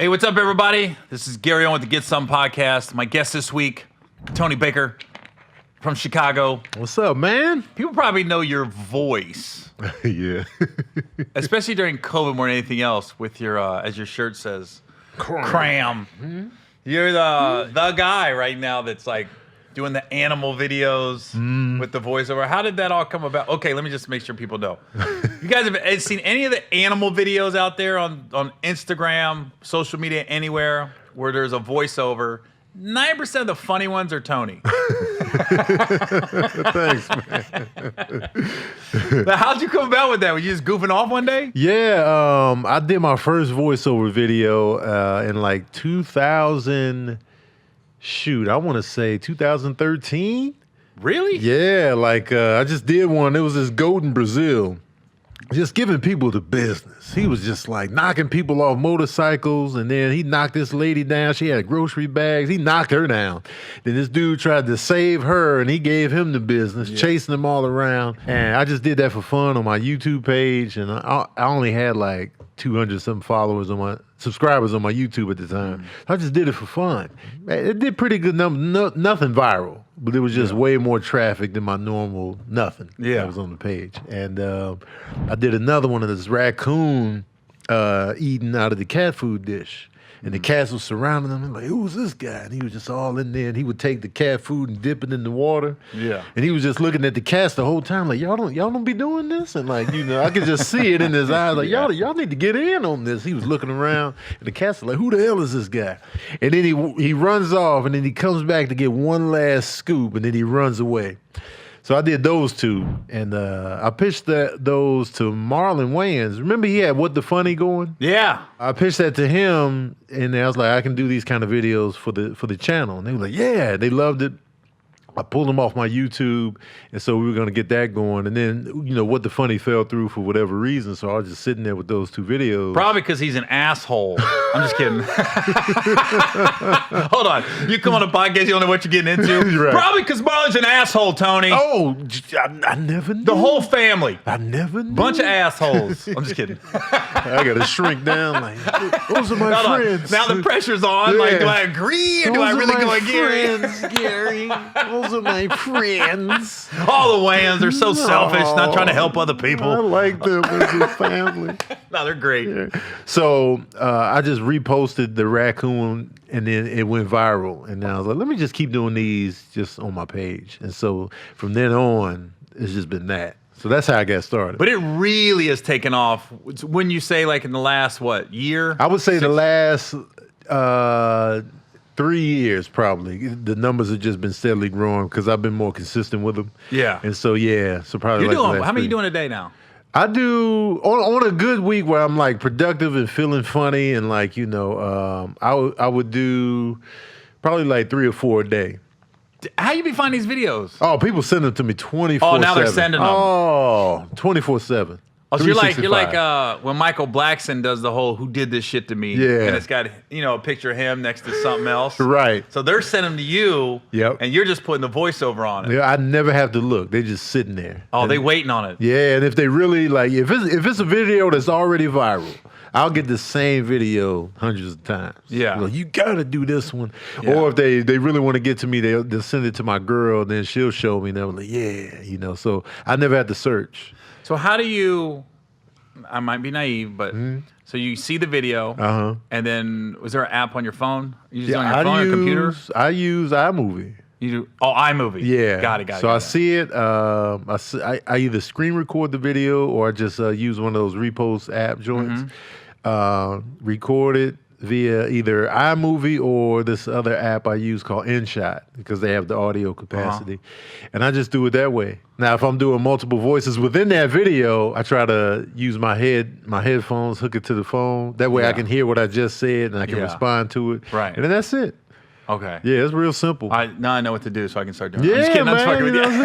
Hey, what's up, everybody? This is Gary Owen with the Get Some podcast. My guest this week, Tony Baker from Chicago. What's up, man? People probably know your voice. Yeah. Especially during COVID more than anything else with your, as your shirt says, cram. Mm-hmm. You're the guy right now that's like doing the animal videos with the voiceover. How did that all come about? Okay, let me just make sure people know. You guys have seen any of the animal videos out there on Instagram, social media, anywhere where there's a voiceover? 9% of the funny ones are Tony. Thanks, man. Now, how'd you come about with that? Were you just goofing off one day? Yeah, I did my first voiceover video in like 2000. Shoot, I want to say 2013. Really? Yeah, like I just did one. It was this goat in Brazil, just giving people the business. He was just like knocking people off motorcycles, and then he knocked this lady down. She had grocery bags. He knocked her down. Then this dude tried to save her, and he gave him the business, chasing them all around. And I just did that for fun on my YouTube page, and I only had like 200-something subscribers on my YouTube at the time. I just did it for fun. It did pretty good numbers, nothing viral, but it was just way more traffic than my normal nothing that was on the page. And I did another one of this raccoon eating out of the cat food dish. And the cats were surrounding him. Like, who's this guy? And he was just all in there. And he would take the cat food and dip it in the water. Yeah. And he was just looking at the cats the whole time, like, y'all don't be doing this. And like, I could just see it in his eyes, like, y'all need to get in on this. He was looking around, and the cats were like, who the hell is this guy? And then he runs off, and then he comes back to get one last scoop, and then he runs away. So I did those two, and I pitched those to Marlon Wayans. Remember he had What the Funny going? Yeah. I pitched that to him, and I was like, I can do these kind of videos for the channel. And they were like, yeah, they loved it. I pulled them off my YouTube, and so we were going to get that going. And then, What the Funny fell through for whatever reason, so I was just sitting there with those two videos. Probably because he's an asshole. I'm just kidding. Hold on. You come on a podcast, you don't know what you're getting into? Right. Probably because Marlon's an asshole, Tony. Oh, I never knew. The whole family. I never knew. Bunch of assholes. I'm just kidding. I got to shrink down. Like, those are my friends. Now the pressure's on. Yeah. Like, do I agree or do I really go like Gary? Gary. Those are my friends. All the Wayans are so selfish, not trying to help other people. I like them as a family. No, they're great. Yeah. So I just reposted the raccoon, and then it went viral. And then I was like, let me just keep doing these just on my page. And so from then on, it's just been that. So that's how I got started. But it really has taken off. When you say like in the last, year? I would say the last 3 years probably. The numbers have just been steadily growing because I've been more consistent with them. Yeah. And so, so probably how many are you doing a day now? I do, on a good week where I'm like productive and feeling funny and like, I would do probably like 3 or 4 a day. How you be finding these videos? Oh, people send them to me 24/7. Oh, now they're sending them. Oh, 24/7. Oh, so you're like when Michael Blackson does the whole "Who did this shit to me?" Yeah, and it's got a picture of him next to something else. Right. So they're sending them to you. Yep. And you're just putting the voiceover on it. Yeah, I never have to look. They're just sitting there. Oh, they waiting on it. Yeah, and if they really like, if it's a video that's already viral, I'll get the same video hundreds of times. Yeah. Like, you gotta do this one. Yeah. Or if they really want to get to me, they'll send it to my girl, then she'll show me, and they'll be like, yeah, so I never had to search. So how do you, I might be naive, but so you see the video, and then was there an app on your phone? You just on your phone or computer? I use iMovie. You do? Oh, iMovie. Yeah. Got it. So I see it. I either screen record the video or I just use one of those repost app joints. Record it via either iMovie or this other app I use called InShot because they have the audio capacity. And I just do it that way. Now, if I'm doing multiple voices within that video, I try to use my headphones, hook it to the phone. That way I can hear what I just said and I can respond to it. Right. And then that's it. Okay. Yeah, it's real simple. Now I know what to do, so I can start doing it. Yeah, I'm just kidding. Man, I'm fucking with you.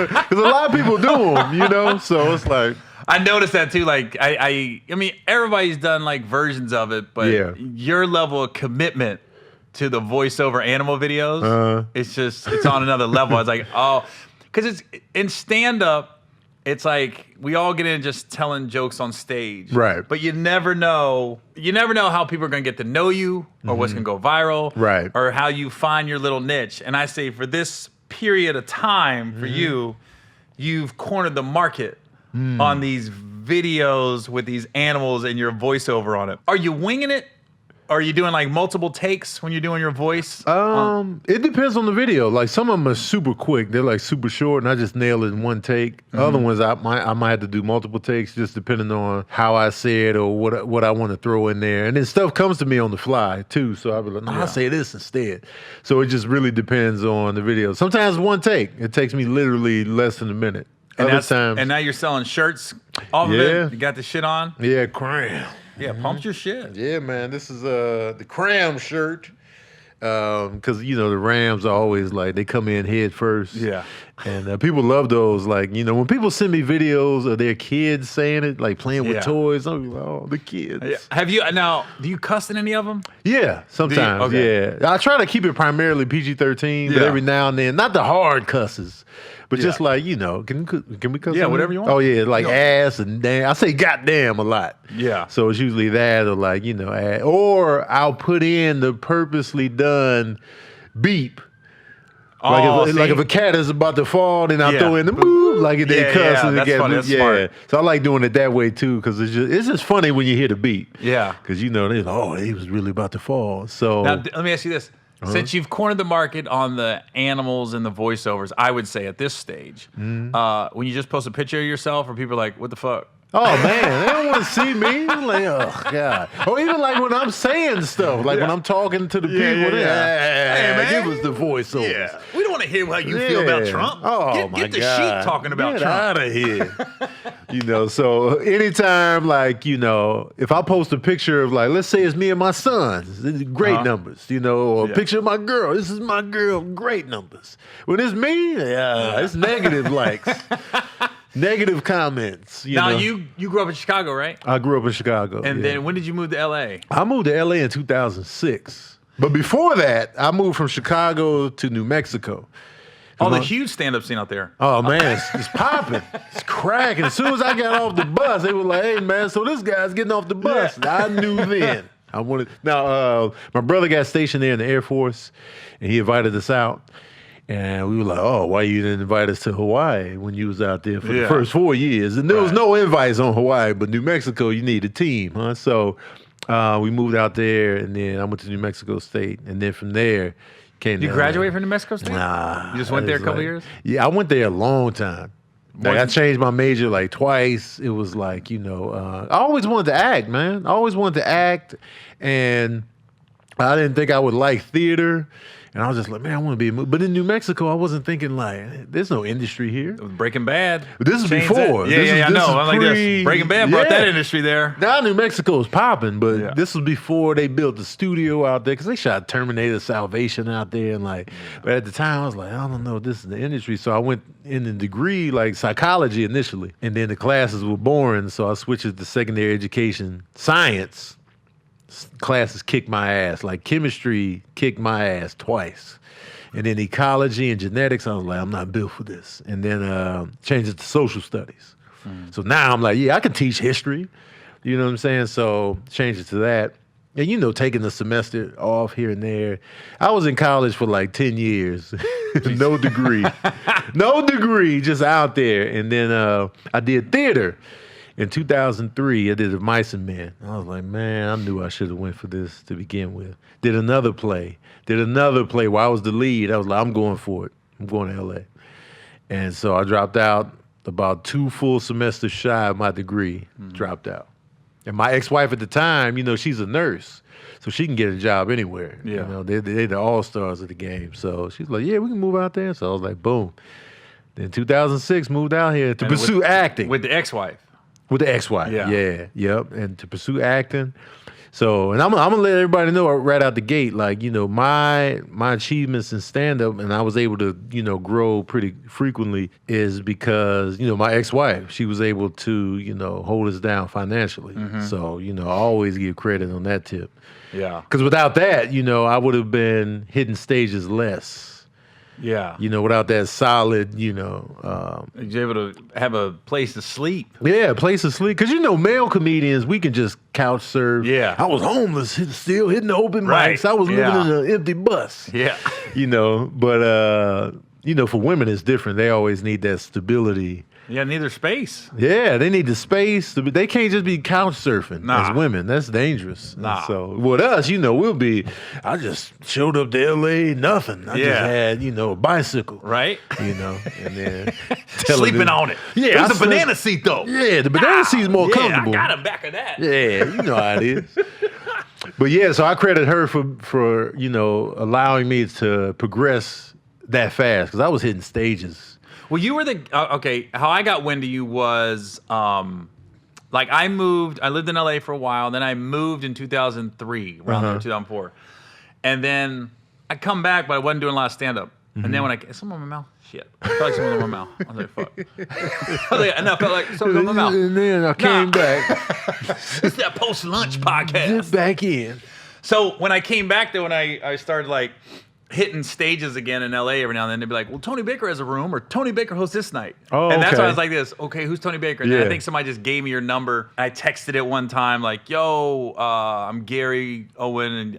Because a lot of people do them, So it's like. I noticed that too. Like I mean, everybody's done like versions of it, but your level of commitment to the voiceover animal videos, it's on another level. I was like, because it's in stand up. it's like we all get in just telling jokes on stage. Right. But you never know how people are going to get to know you or what's going to go viral. Right. Or how you find your little niche. And I say for this period of time for you've cornered the market on these videos with these animals and your voiceover on it. Are you winging it? Are you doing like multiple takes when you're doing your voice? It depends on the video. Like some of them are super quick. They're like super short and I just nail it in one take. Other ones I might have to do multiple takes just depending on how I say it or what I want to throw in there. And then stuff comes to me on the fly too. So I'll be like, no, I'll say this instead. So it just really depends on the video. Sometimes one take. It takes me literally less than a minute. Other times. And now you're selling shirts off of it? You got the shit on? Yeah, cram. Yeah, pump your shit. Yeah, man. This is the cram shirt. Because, you know, the Rams are always like, they come in head first. Yeah. And people love those. Like, you know, when people send me videos of their kids saying it, like playing with toys, I'm like, oh, the kids. Have you, now, do you cuss in any of them? Yeah, sometimes. Okay. Yeah. I try to keep it primarily PG-13, but every now and then, not the hard cusses. But just like, you know, can we cuss? Yeah, whatever you want. Oh, yeah, like ass and damn. I say goddamn a lot. Yeah. So it's usually that or like, you know, or I'll put in the purposely done beep. Like if a cat is about to fall, then I'll throw in the boop, like if they cuss and that's get funny. That's smart. So I like doing it that way too, because it's just funny when you hear the beat. Yeah. Because you know, they're like, oh, he was really about to fall. So now, let me ask you this. Since you've cornered the market on the animals and the voiceovers, I would say at this stage, when you just post a picture of yourself, or people are like, what the fuck? Oh man, they don't want to see me. Like, oh god. Or even like when I'm saying stuff, like when I'm talking to the people, Hey, man, give us the voiceovers. Yeah, we don't want to hear how you feel about Trump. Oh get the sheep talking about Get Trump. out of here. You know, so anytime, like, you know, if I post a picture of like, let's say it's me and my sons, great numbers, you know, or a picture of my girl, this is my girl, great numbers. When it's me, it's negative likes. Negative comments. Now, you grew up in Chicago, right? I grew up in Chicago. And then when did you move to L.A.? I moved to L.A. in 2006. But before that, I moved from Chicago to New Mexico. Oh, the huge stand-up scene out there. Oh, man, it's popping. It's cracking. As soon as I got off the bus, they were like, hey, man, so this guy's getting off the bus. Yeah. I knew then. Now, my brother got stationed there in the Air Force, and he invited us out. And we were like, oh, why you didn't invite us to Hawaii when you was out there for the first 4 years? And there was no invites on Hawaii, but New Mexico, you need a team, huh? So we moved out there, and then I went to New Mexico State. And then from there, came You graduated from New Mexico State? Nah. You just went there a couple years? Yeah, I went there a long time. Like, I changed my major like twice. It was like, you know, I always wanted to act, man. I always wanted to act, and I didn't think I would like theater. And I was just like, man, I want to be a movie. But in New Mexico, I wasn't thinking like, there's no industry here. Breaking Bad. But this is before. I know. I'm like this. Breaking Bad brought that industry there. Now New Mexico is popping, but this was before they built the studio out there, because they shot Terminator Salvation out there. And like, but at the time, I was like, I don't know, this is the industry. So I went in the degree, like psychology initially. And then the classes were boring, so I switched to secondary education, science. Classes kicked my ass. Like chemistry kicked my ass twice. And then ecology and genetics, I was like, I'm not built for this. And then changed it to social studies. So now I'm like, yeah, I can teach history. You know what I'm saying? So changed it to that. And, you know, taking a semester off here and there. I was in college for like 10 years. No degree. No degree, just out there. And then I did theater. In 2003, I did A Mice and Men. I was like, man, I knew I should have went for this to begin with. Did another play where I was the lead. I was like, I'm going for it. I'm going to LA. And so I dropped out about 2 full semesters shy of my degree, dropped out. And my ex-wife at the time, you know, she's a nurse, so she can get a job anywhere. Yeah. You know, they're the all-stars of the game. So she's like, yeah, we can move out there. So I was like, boom. Then 2006, moved out here to pursue acting. With the ex-wife. With the ex-wife, yep, and to pursue acting. So, and I'm gonna let everybody know right out the gate, like, you know, my achievements in stand-up, and I was able to, you know, grow pretty frequently, is because, you know, my ex-wife, she was able to, you know, hold us down financially. So, you know, I always give credit on that tip. Yeah. Because without that, you know, I would have been hitting stages less. Yeah. Without that solid, You're able to have a place to sleep. Yeah, place to sleep. Because, male comedians, we can just couch surf. Yeah. I was homeless, still hitting the open Right. mics. I was living in an empty bus. Yeah. But, for women, it's different. They always need that stability. Yeah, neither space. Yeah, they need the space. They can't just be couch surfing Nah. as women. That's dangerous. Nah. So with us, we'll be, I just showed up to LA, nothing. I just had, a bicycle. Right? And then Sleeping on it. Yeah. It was a banana seat, though. Yeah, the banana seat's more comfortable. I got him back of that. Yeah, you know how it is. But yeah, so I credit her for allowing me to progress that fast because I was hitting stages. Well, you were how I got wind of you was, I lived in LA for a while, then I moved in 2003, around there, 2004. And then I come back, but I wasn't doing a lot of stand-up. And then when something in my mouth? Shit. I felt like something in my mouth. I was like, fuck. I felt like something in my mouth. And then I came back. It's that post-lunch podcast. Get back in. So when I came back, though, when I started, hitting stages again in LA every now and then, they'd be like, well, Tony Baker has a room, or Tony Baker hosts this night. Oh, and that's okay. why I was like this, okay, who's Tony Baker? And then I think somebody just gave me your number. I texted it one time, like, yo, I'm Gary Owen, and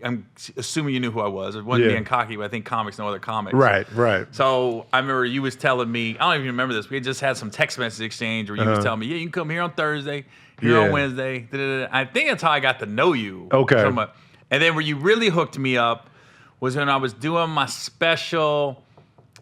I'm assuming you knew who I was. It wasn't being cocky, but I think comics know other comics. Right. So I remember you was telling me, I don't even remember this, we had just had some text message exchange where you was telling me, yeah, you can come here on Thursday, here on Wednesday. Da-da-da. I think that's how I got to know you. Okay. And then where you really hooked me up was when I was doing my special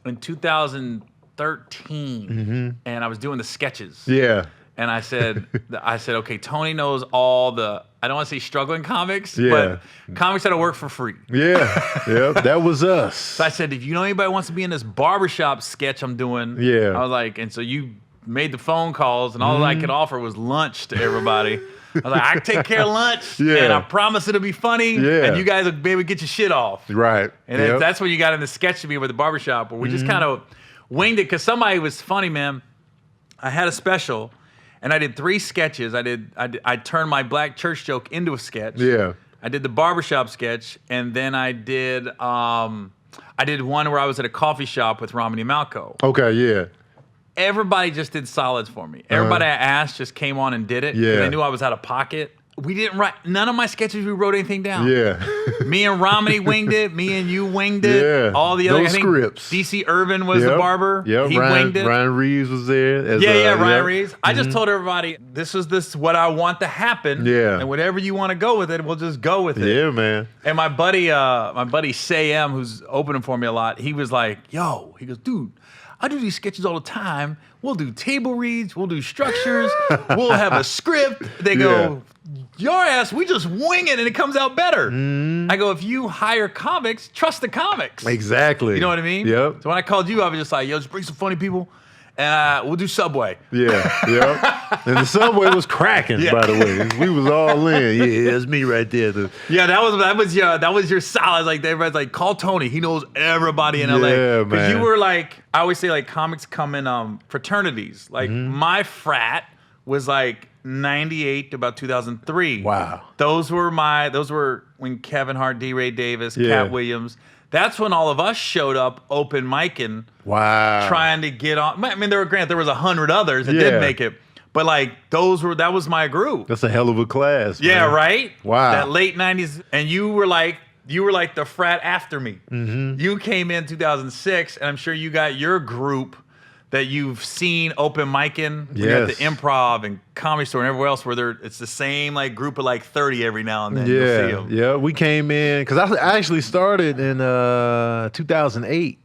in 2013, and I was doing the sketches. Yeah. And I said, okay, Tony knows all the, I don't want to say struggling comics, Yeah. but comics that'll work for free. Yeah, that was us. So I said, if you know anybody who wants to be in this barbershop sketch I'm doing, I was like, and so you made the phone calls, and all I could offer was lunch to everybody. I was like, I can take care of lunch, and I promise it'll be funny, and you guys will be able to get your shit off. Right. And that's when you got in the sketch to me with the barbershop, where we just kind of winged it, because somebody was funny, man. I had a special, and I did 3 sketches. I turned my black church joke into a sketch. Yeah. I did the barbershop sketch, and then I did one where I was at a coffee shop with Romney Malco. Okay, yeah. Everybody just did solids for me. Everybody I asked just came on and did it. Yeah. They knew I was out of pocket. We didn't write, none of my sketches, we wrote anything down. Yeah. Me and Romney winged it. Me and you winged it. Yeah. All the other, Those scripts. DC Irvin was the barber. Yeah, He winged it. Ryan Reeves was there. Ryan Reeves. I just told everybody, this is what I want to happen. Yeah. And whatever you want to go with it, we'll just go with it. Yeah, man. And my buddy Say who's opening for me a lot, he was like, yo, he goes, dude, I do these sketches all the time. We'll do table reads. We'll do structures. We'll have a script. They go, your ass, we just wing it and it comes out better. I go, if you hire comics, trust the comics. Exactly. You know what I mean? Yep. So when I called you, I was just like, yo, just bring some funny people. And we'll do Subway. Yeah. And the Subway was cracking, by the way. We was all in. Yeah, that's me right there. Yeah, that was your solid. Like everybody's like, call Tony. He knows everybody in LA. Yeah, Because you man. were like, I always say like comics come in fraternities. Like my frat was like 98 to about 2003. Wow. Those were when Kevin Hart, D. Ray Davis, Yeah. Cat Williams. That's when all of us showed up open micing. Wow. Trying to get on. I mean, there was 100 others that Yeah. did make it, but like that was my group. That's a hell of a class. Yeah, man. right. Wow. That late '90s, and you were like the frat after me. You came in 2006, and I'm sure you got your group that you've seen open micing. We got the Yes. Improv and Comedy Store and everywhere else where it's the same like group of like 30 every now and then. You'll see 'em. Yeah. We came in because I actually started in 2008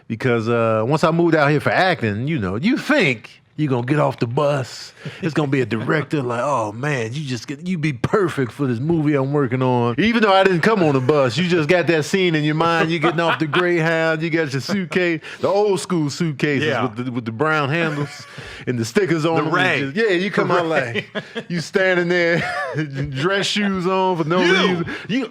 because once I moved out here for acting, you think you're going to get off the bus. It's going to be a director like, oh, man, you be perfect for this movie I'm working on. Even though I didn't come on the bus, you just got that scene in your mind. You're getting off the Greyhound. You got your suitcase, the old school suitcases with the brown handles and the stickers on them. Ray. You come out like, you standing there, dress shoes on for no reason.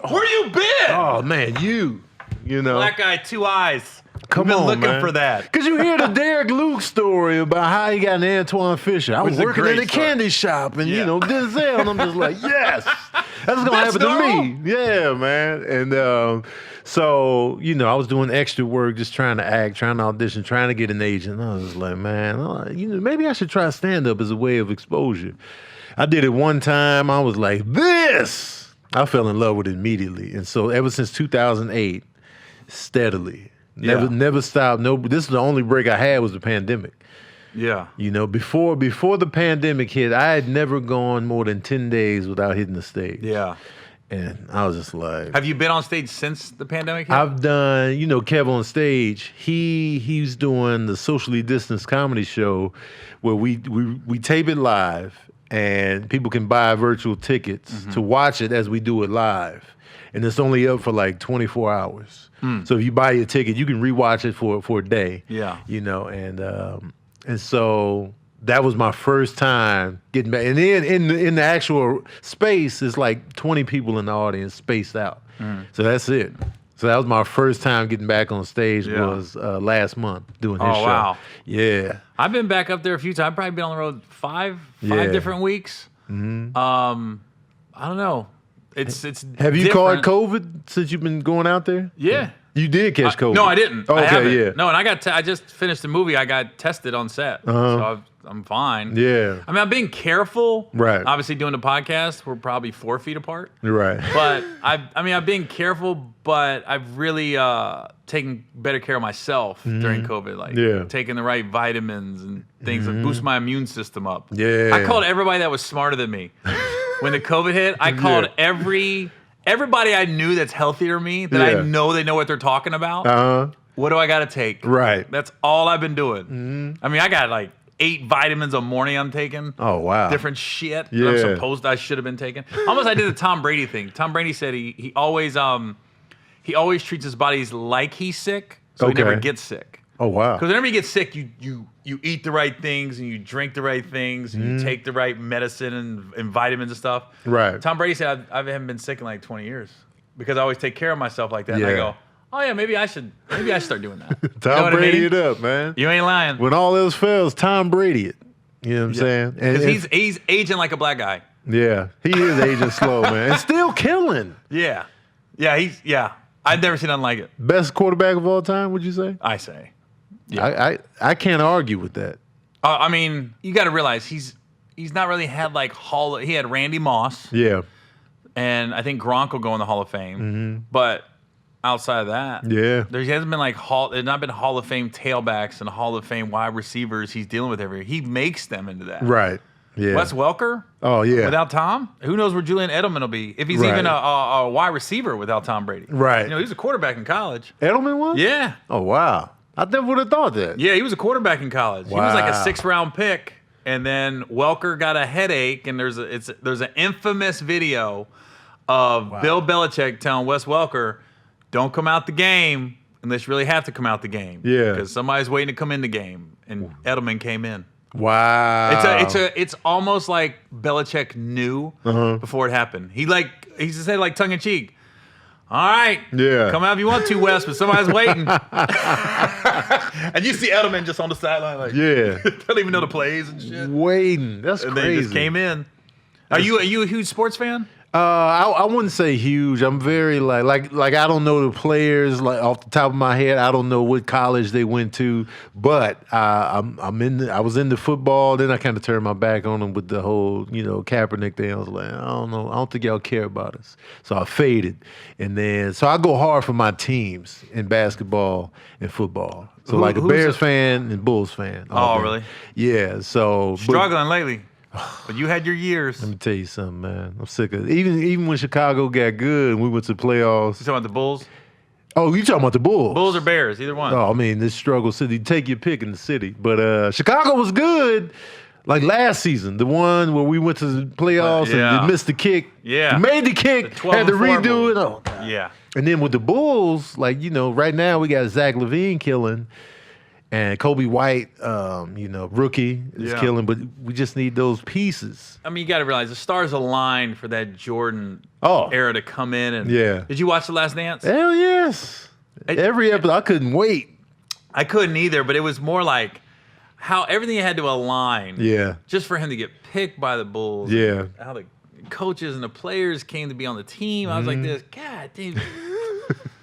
Where you been? Oh, man, you know. Black guy, 2 eyes. Come We've been on, looking man. for that. Because you hear the Derek Luke story about how he got an Antoine Fisher. I was Which is a working at great a story. candy shop and, Denzel. And I'm just like, yes, that's going to happen normal. to me. Yeah, man. And So, I was doing extra work, just trying to act, trying to audition, trying to get an agent. I was like, man, maybe I should try stand-up as a way of exposure. I did it one time. I was like, this! I fell in love with it immediately. And so ever since 2008, steadily, never stopped. This is the only break I had was the pandemic. Yeah. Before the pandemic hit, I had never gone more than 10 days without hitting the stage. Yeah. And I was just like... Have you been on stage since the pandemic hit? I've done, Kev on Stage. He's doing the socially distanced comedy show where we tape it live and people can buy virtual tickets to watch it as we do it live. And it's only up for like 24 hours. So if you buy your ticket, you can rewatch it for a day. Yeah. And so that was my first time getting back. And then in the actual space, it's like 20 people in the audience spaced out. So that's it. So that was my first time getting back on stage was last month doing his show. Wow. Yeah. I've been back up there a few times. I've probably been on the road five different weeks. I don't know. It's Have you different. caught COVID since you've been going out there? Yeah. You did catch COVID. No, I didn't. Okay, I haven't. yeah. No, and I just finished the movie. I got tested on set, so I'm fine. Yeah. I mean, I'm being careful. Right. Obviously, doing the podcast, we're probably 4 feet apart. Right. But I'm being careful, but I've really taken better care of myself during COVID, like taking the right vitamins and things that boost my immune system up. Yeah. I called everybody that was smarter than me. When the COVID hit, I called everybody I knew that's healthier than me, that I know they know what they're talking about. What do I got to take? Right. That's all I've been doing. I mean, I got like 8 vitamins a morning I'm taking. Oh, wow. Different shit that I should have been taking. Almost I did the Tom Brady thing. Tom Brady said he always treats his body like he's sick, so he never gets sick. Oh, wow. Because whenever you get sick, you eat the right things and you drink the right things and you take the right medicine and vitamins and stuff. Right. Tom Brady said I haven't been sick in like 20 years because I always take care of myself like that. And I go, oh yeah, maybe I should start doing that. Tom Brady it up, man. You ain't lying. When all else fails, Tom Brady it. You know what I'm saying? Because he's aging like a black guy. Yeah, he is aging slow, man, and still killing. Yeah. I've never seen nothing like it. Best quarterback of all time, would you say? I say. Yeah. I can't argue with that. I mean, you got to realize he's not really had like he had Randy Moss. Yeah. And I think Gronk will go in the Hall of Fame. But outside of that, there hasn't been like there's not been Hall of Fame tailbacks and Hall of Fame wide receivers he's dealing with every year. He makes them into that. Right. Yeah. Wes Welker? Oh, yeah. Without Tom? Who knows where Julian Edelman will be? If he's even a wide receiver without Tom Brady. Right. He was a quarterback in college. Edelman was? Yeah. Oh, wow. I never would have thought that. Yeah, he was a quarterback in college. Wow. He was like a 6th-round pick, and then Welker got a headache, and there's an infamous video of Bill Belichick telling Wes Welker, don't come out the game unless you really have to come out the game. Yeah. Because somebody's waiting to come in the game, and Edelman came in. Wow. It's almost like Belichick knew before it happened. He just said like tongue in cheek, all right, come out if you want to, Wes, but somebody's waiting. And you see Edelman just on the sideline, like, don't even know the plays and shit. Waiting. That's crazy. And they just came in. Are you a huge sports fan? I wouldn't say huge. I'm very like I don't know the players like off the top of my head. I don't know what college they went to, but I was into football. Then I kind of turned my back on them with the whole Kaepernick thing. I was like, I don't know. I don't think y'all care about us. So I faded, and then I go hard for my teams in basketball and football. So like a Bears fan and Bulls fan. Oh, really? Yeah. So struggling lately. But you had your years. Let me tell you something, man. I'm sick of it. Even when Chicago got good and we went to the playoffs. You talking about the Bulls? Oh, you talking about the Bulls? Bulls or Bears, either one. Oh, I mean, this struggle city. Take your pick in the city. But Chicago was good. Like last season, the one where we went to the playoffs and they missed the kick. Yeah. Made the kick, had to redo it. Oh, God. Yeah. And then with the Bulls, right now we got Zach LaVine killing. And Kobe White, rookie is killing, but we just need those pieces. I mean, you got to realize the stars aligned for that Jordan era to come in. And did you watch The Last Dance? Hell yes. Every episode, I couldn't wait. I couldn't either, but it was more like how everything had to align. Yeah. Just for him to get picked by the Bulls. Yeah. How the coaches and the players came to be on the team. I was like this, God, dude.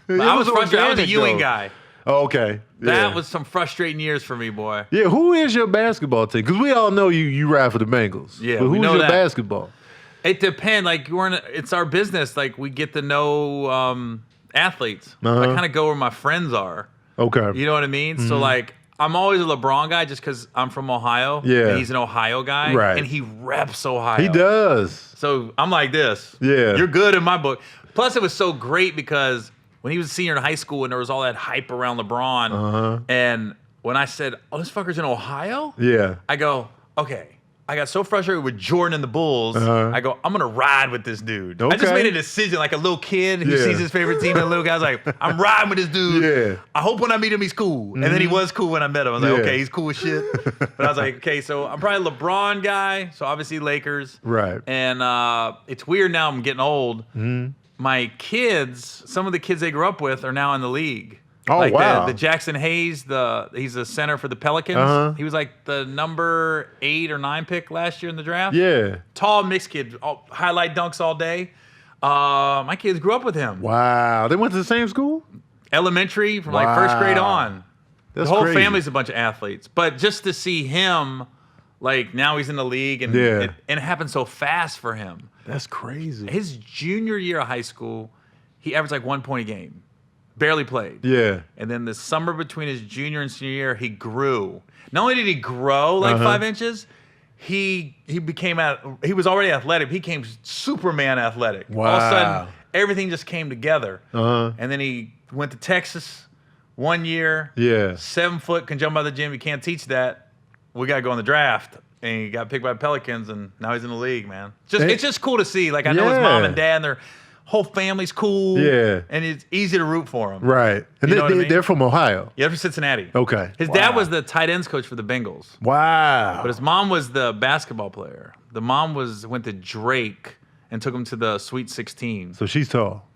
I was frustrated. I was a organic, Ewing though. guy. Oh, okay. That was some frustrating years for me, boy. Yeah, who is your basketball team? Because we all know you ride for the Bengals. Yeah, but we who's know your that. basketball? It depends. Like it's our business. Like we get to know athletes. Uh-huh. I kind of go where my friends are. Okay. You know what I mean? So like I'm always a LeBron guy just because I'm from Ohio. Yeah. And he's an Ohio guy. Right. And he reps Ohio. He does. So I'm like this. Yeah. You're good in my book. Plus it was so great because when he was a senior in high school and there was all that hype around LeBron. Uh-huh. And when I said, oh, this fucker's in Ohio? Yeah. I go, okay. I got so frustrated with Jordan and the Bulls. Uh-huh. I go, I'm going to ride with this dude. I just Okay. made a decision like a little kid who Yeah. sees his favorite team and the little guy's like, I'm riding with this dude. Yeah. I hope when I meet him, he's cool. And then he was cool when I met him. I was like, Yeah. okay, he's cool as shit. But I was like, okay, so I'm probably a LeBron guy. So obviously Lakers. Right. And it's weird now I'm getting old. My kids, some of the kids they grew up with are now in the league. Oh, like wow. The Jackson Hayes, he's a center for the Pelicans. Uh-huh. He was like the number 8 or 9 pick last year in the draft. Yeah. Tall, mixed kid, highlight dunks all day. My kids grew up with him. Wow. They went to the same school? Elementary, from like first grade on. That's the whole crazy. family's a bunch of athletes. But just to see him, like now he's in the league and, Yeah. it happened so fast for him. That's crazy. His junior year of high school, he averaged like 1 point a game. Barely played. Yeah. And then the summer between his junior and senior year, he grew. Not only did he grow like 5 inches, he was already athletic. He became Superman athletic. All of a Wow. sudden, everything just came together. Uh-huh. And then he went to Texas 1 year. Yeah. 7 foot, can jump out of the gym. You can't teach that. We got to go in the draft. And he got picked by Pelicans, and now he's in the league, man. It's just cool to see. Like, I know his mom and dad, and their whole family's cool. Yeah. And it's easy to root for him. Right. And You know what I mean? they're from Ohio. Yeah, from Cincinnati. Okay. His dad was the tight ends coach for the Bengals, Wow. but his mom was the basketball player. The mom went to Drake and took him to the Sweet 16. So she's tall.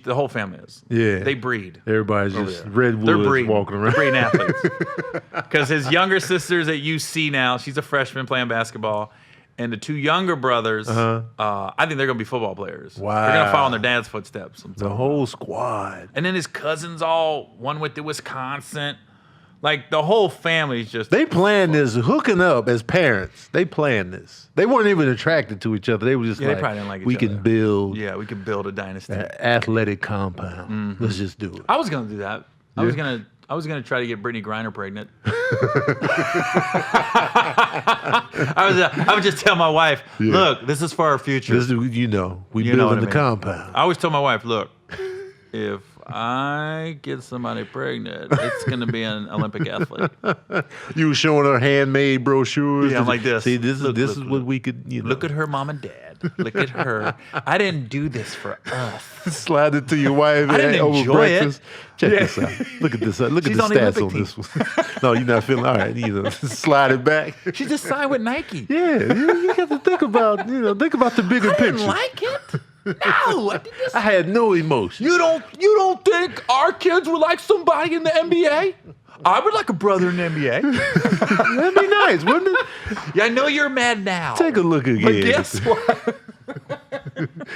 The whole family is. Yeah. They breed. Everybody's just there. redwoods They're breeding. walking around. They're breeding athletes. Because his younger sister's at UC now. She's a freshman playing basketball. And the 2 younger brothers, I think they're going to be football players. Wow. They're going to follow in their dad's footsteps. The whole squad. And then his cousins one went to Wisconsin. Like, the whole family's just... They planned this, hooking up as parents. They planned this. They weren't even attracted to each other. They were just they like, probably didn't like each we other. can build Yeah, we could build a dynasty. an athletic compound. Let's just do it. I was gonna do that. I Yeah. was gonna try to get Brittany Griner pregnant. I would just tell my wife, look, this is for our future. This is, we You building know what I the mean. compound. I always tell my wife, look, if I get somebody pregnant, it's gonna be an Olympic athlete. You were showing her handmade brochures. Yeah, I'm like this. See, this Look, is look, what we could, Look at her mom and dad. Look at her. I didn't do this for us. slide it to your wife I didn't over enjoy breakfast. Check Yeah. this out. Look at this. Look She's at on the the stats on Olympic this one. No, you're not feeling all right. Slide it back. She just signed with Nike. Yeah, you have to think about the bigger I picture. didn't like it. No, I did this. I had no emotion. You don't think our kids would like somebody in the NBA? I would like a brother in the NBA. That'd be nice, wouldn't it? Yeah, I know you're mad now. Take a look again. But guess what?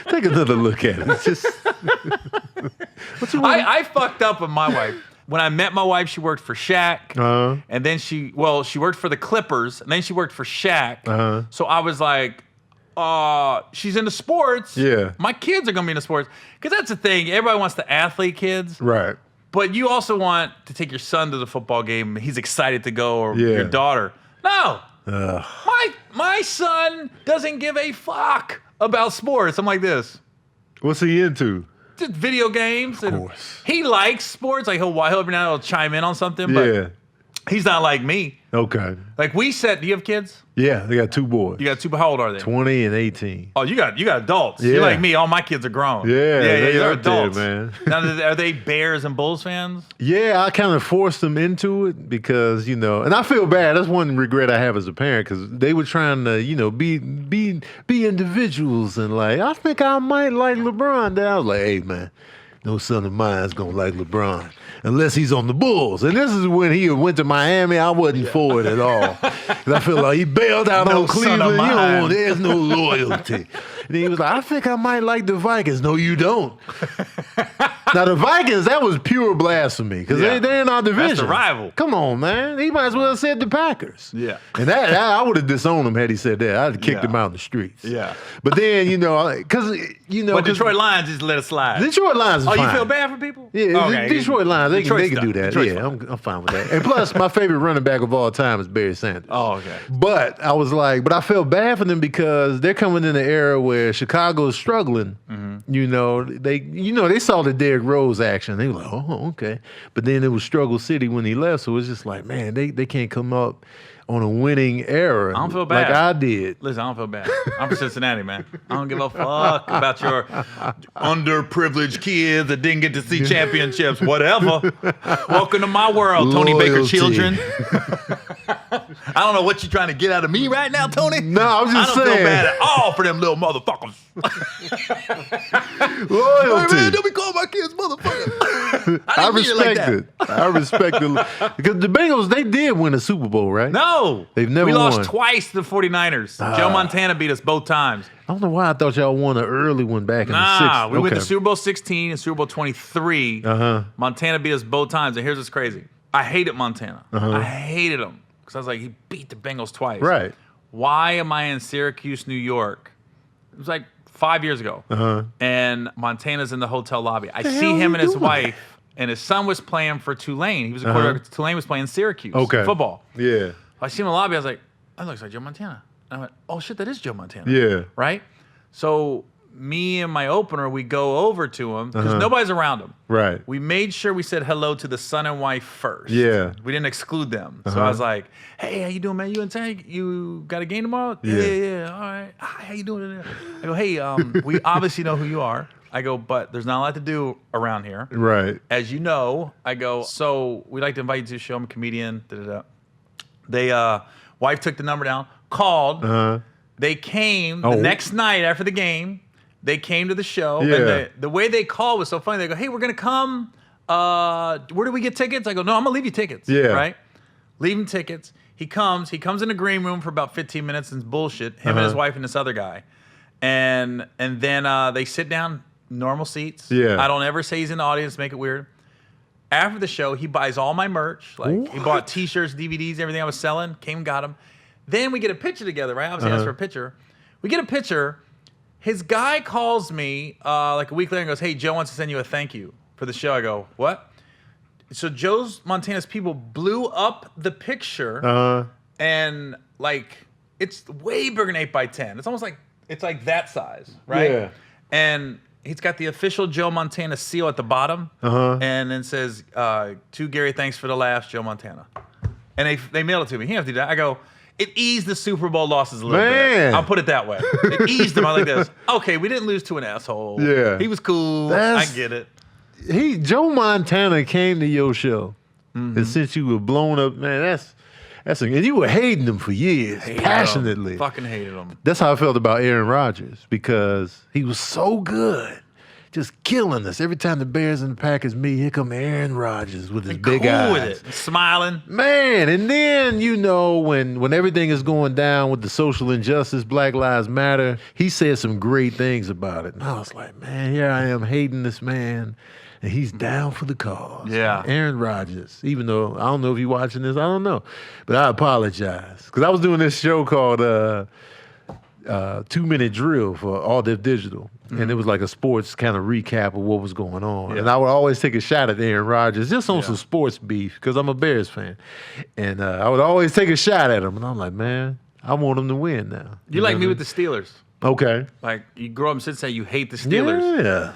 Take another look at it. It's just what you want? I fucked up with my wife. When I met my wife, she worked for Shaq. And then she worked for the Clippers, and then she worked for Shaq. So I was like, she's into sports. Yeah. My kids are going to be into sports. Because that's the thing. Everybody wants the athlete kids. Right. But you also want to take your son to the football game. He's excited to go, or Yeah. your daughter. No. Ugh. My son doesn't give a fuck about sports. I'm like this. What's he into? Just video games. Of course. He likes sports. Like he'll every now and then he'll chime in on something. But Yeah. he's not like me. Okay. Like do you have kids? Yeah, they got 2 boys. You got 2. How old are they? 20 and 18. Oh, you got adults. Yeah. You're like me. All my kids are grown. Yeah, they they're up there, adults, man. Now, are they Bears and Bulls fans? Yeah, I kind of forced them into it because, and I feel bad. That's one regret I have as a parent because they were trying to, be individuals and like, I think I might like LeBron. Then I was like, hey, man, no son of mine is going to like LeBron unless he's on the Bulls. And this is when he went to Miami. I wasn't for it at all. 'Cause I feel like he bailed out No on son of Cleveland. mine. There's no loyalty. And he was like, I think I might like the Vikings. No, you don't. Now the Vikings, that was pure blasphemy because they're in our division. That's the rival. Come on, man. He might as well have said the Packers. Yeah. And that I would have disowned him had he said that. I'd have kicked him out in the streets. Yeah. But then, because, But Detroit Lions just let it slide. Detroit Lions is fine. Oh, you feel bad for people? Yeah, okay. Detroit Lions, they can do that. Detroit's yeah, fine. I'm fine with that. And plus, my favorite running back of all time is Barry Sanders. Oh, okay. But I was like, but I felt bad for them because they're coming in an era where Chicago is struggling. Mm-hmm. They saw the Derrick Rose action. They were like, oh, okay. But then it was struggle city when he left. So it's just like, man, they can't come up on a winning era. I don't feel bad. Like I did. Listen, I don't feel bad. I'm from Cincinnati, man. I don't give a fuck about your underprivileged kids that didn't get to see championships. Whatever. Welcome to my world, Tony Baker children. I don't know what you're trying to get out of me right now, Tony. No, I was just saying. I don't feel bad at all for them little motherfuckers. Loyalty. Hey, man, don't be calling my kids motherfuckers. I respect it. I respect it. Because the Bengals, they did win a Super Bowl, right? No. They've never We lost won. twice to the 49ers. Joe Montana beat us both times. I don't know why I thought y'all won an early one back in the 60s. We went to Super Bowl 16 and Super Bowl 23. Montana beat us both times. And here's what's crazy. I hated Montana. I hated him. Because I was like, he beat the Bengals twice. Right. Why am I in Syracuse, New York? It was like 5 years ago. And Montana's in the hotel lobby. I see him and his wife, and his son was playing for Tulane. He was a quarterback. Tulane was playing Syracuse football. Yeah. I see him in the lobby. I was like, that looks like Joe Montana. And I went, oh, shit, that is Joe Montana. Yeah. Right? So me and my opener, we go over to him because nobody's around him. Right. We made sure we said hello to the son and wife first. Yeah. We didn't exclude them. So I was like, hey, how you doing, man? You in town? You got a game tomorrow? Yeah. Yeah. All right. Hi, how you doing today? I go, hey, we obviously know who you are. I go, but there's not a lot to do around here. Right. As you know, I go, so we'd like to invite you to the show. I'm a comedian. Da-da-da. They, wife took the number down, called. They came the next night after the game. They came to the show. Yeah. And the way they called was so funny. They go, hey, we're going to come. Where do we get tickets? I go, no, I'm going to leave you tickets. Yeah. Right? Leave him tickets. He comes in the green room for about 15 minutes and bullshit. Him and his wife and this other guy. And then they sit down, normal seats. Yeah. I don't ever say he's in the audience, make it weird. After the show, he buys all my merch. Like he bought T-shirts, DVDs, everything I was selling. Came and got them. Then we get a picture together, right? Obviously, asked for a picture. We get a picture. His guy calls me like a week later and goes, hey, Joe wants to send you a thank you for the show. I go, what? So Joe's Montana's people blew up the picture and like it's way bigger than 8x10. It's almost like it's like that size, right? Yeah. And he's got the official Joe Montana seal at the bottom, and then says, to Gary, thanks for the laughs, Joe Montana. And they mailed it to me. He didn't have to do that. I go, it eased the Super Bowl losses a little bit. I'll put it that way. It eased them. I like this. Okay, we didn't lose to an asshole. Yeah. He was cool. I get it. Joe Montana came to your show, and since you were blown up, man, and you were hating him for years, passionately. Fucking hated him. That's how I felt about Aaron Rodgers because he was so good, just killing us. Every time the Bears and the Packers meet, here come Aaron Rodgers with his big eyes. With it, smiling. Man, and then, when everything is going down with the social injustice, Black Lives Matter, he said some great things about it. And I was like, man, here I am hating this man. And he's down for the cause. Yeah. Aaron Rodgers, even though, I don't know if you're watching this, I don't know. But I apologize. Because I was doing this show called 2-Minute Drill for All Def Digital. And it was like a sports kind of recap of what was going on. Yeah. And I would always take a shot at Aaron Rodgers, just on some sports beef, because I'm a Bears fan. And I would always take a shot at him. And I'm like, man, I want him to win now. You like me with the Steelers. Okay. Like, you grow up in Cincinnati, you hate the Steelers. Yeah.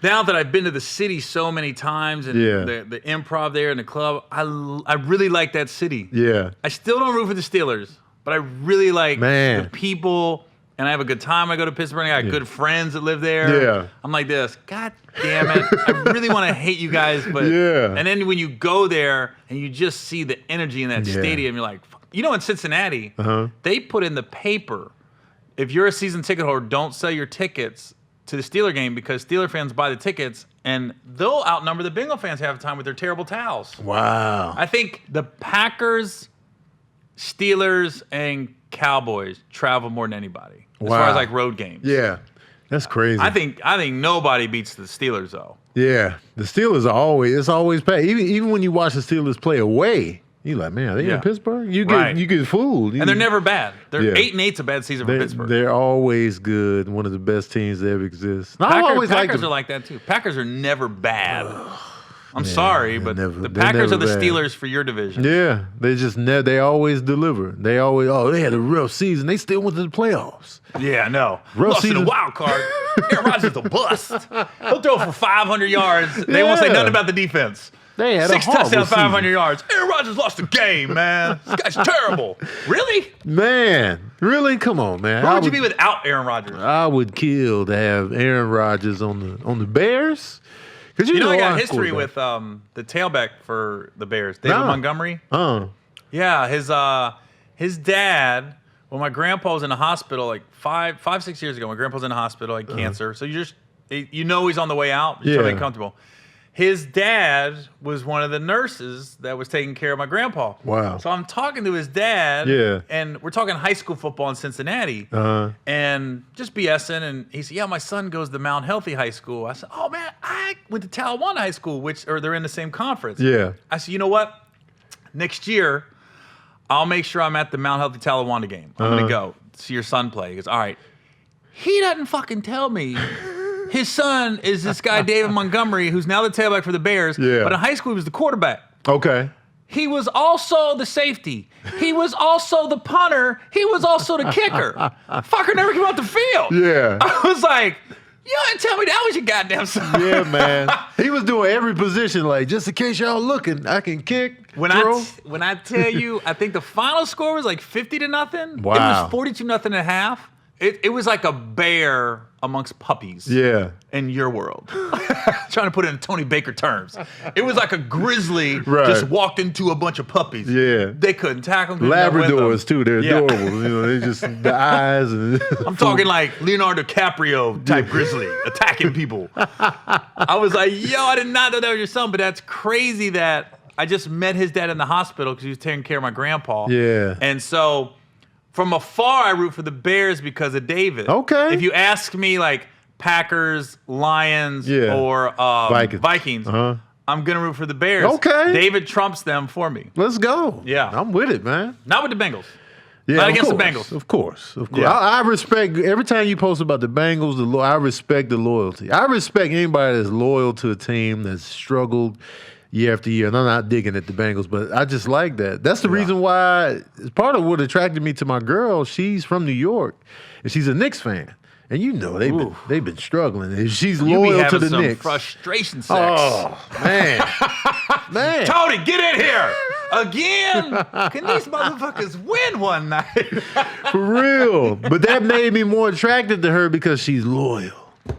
Now that I've been to the city so many times and the improv there and the club, I really like that city. Yeah. I still don't root for the Steelers, but I really like the people, and I have a good time. I go to Pittsburgh. I got good friends that live there. Yeah. I'm like this. God damn it. I really want to hate you guys, but and then when you go there and you just see the energy in that stadium, you're like, fuck. In Cincinnati, they put in the paper, if you're a season ticket holder, don't sell your tickets to the Steeler game because Steeler fans buy the tickets and they'll outnumber the Bengal fans half the time with their terrible towels. Wow. I think the Packers, Steelers, and Cowboys travel more than anybody as far as like road games. Yeah. That's crazy. I think nobody beats the Steelers though. Yeah, the Steelers it's always packed. Even when you watch the Steelers play away, you're like, man, are they in Pittsburgh? You get fooled. And they're never bad. They're 8-8's a bad season for Pittsburgh. They're always good. One of the best teams that ever exist. Packers are like that too. Packers are never bad. I'm sorry, but the Packers are the Steelers for your division. Yeah, they always deliver. They had a rough season. They still went to the playoffs. Yeah, no. Rough season. The wild card. Aaron Rodgers is a bust. He'll throw for 500 yards. They won't say nothing about the defense. They had 6 touchdowns, 500 season. yards. Aaron Rodgers lost the game, man. This guy's terrible. Really? Man, really? Come on, man. Who would you be without Aaron Rodgers? I would kill to have Aaron Rodgers on the Bears. You know I got history with the tailback for the Bears, David Montgomery. Yeah, his dad. When my grandpa was in the hospital, like 6 years ago, my grandpa was in the hospital, like cancer. So he's on the way out. Just trying to be comfortable. His dad was one of the nurses that was taking care of my grandpa. Wow. So I'm talking to his dad. Yeah. And we're talking high school football in Cincinnati. And just BSing. And he said, yeah, my son goes to Mount Healthy High School. I said, oh, man, I went to Talawanda High School, or they're in the same conference. Yeah. I said, you know what? Next year, I'll make sure I'm at the Mount Healthy Talawanda game. I'm going to go see your son play. He goes, all right. He doesn't fucking tell me his son is this guy, David Montgomery, who's now the tailback for the Bears. Yeah. But in high school, he was the quarterback. Okay. He was also the safety. He was also the punter. He was also the kicker. Fucker never came off the field. Yeah. I was like, you didn't tell me that was your goddamn son. Yeah, man. He was doing every position, like, just in case y'all looking, I can kick, throw. When I tell you, I think the final score was like 50-0. Wow. It was 42-0 at half. It was like a bear amongst puppies. Yeah. In your world. Trying to put it in Tony Baker terms. It was like a grizzly just walked into a bunch of puppies. Yeah. They couldn't tackle them. Labradors, too. They're adorable. You know, they just, the eyes. And I'm talking like Leonardo DiCaprio type grizzly attacking people. I was like, yo, I did not know that was your son, but that's crazy that I just met his dad in the hospital because he was taking care of my grandpa. Yeah. And so from afar, I root for the Bears because of David. Okay. If you ask me, like, Packers, Lions, or Vikings, I'm going to root for the Bears. Okay. David trumps them for me. Let's go. Yeah. I'm with it, man. Not with the Bengals. Yeah, Not against the Bengals. Of course. Yeah. I respect, every time you post about the Bengals, I respect the loyalty. I respect anybody that's loyal to a team that's struggled year after year. And I'm not digging at the Bengals, but I just like that. That's the reason why, it's part of what attracted me to my girl. She's from New York, and she's a Knicks fan. And you know they've been struggling. And she's loyal to the Knicks. Frustration sex. Oh, man. Man. Tony, get in here. Again? Can these motherfuckers win one night? For real. But that made me more attracted to her because she's loyal.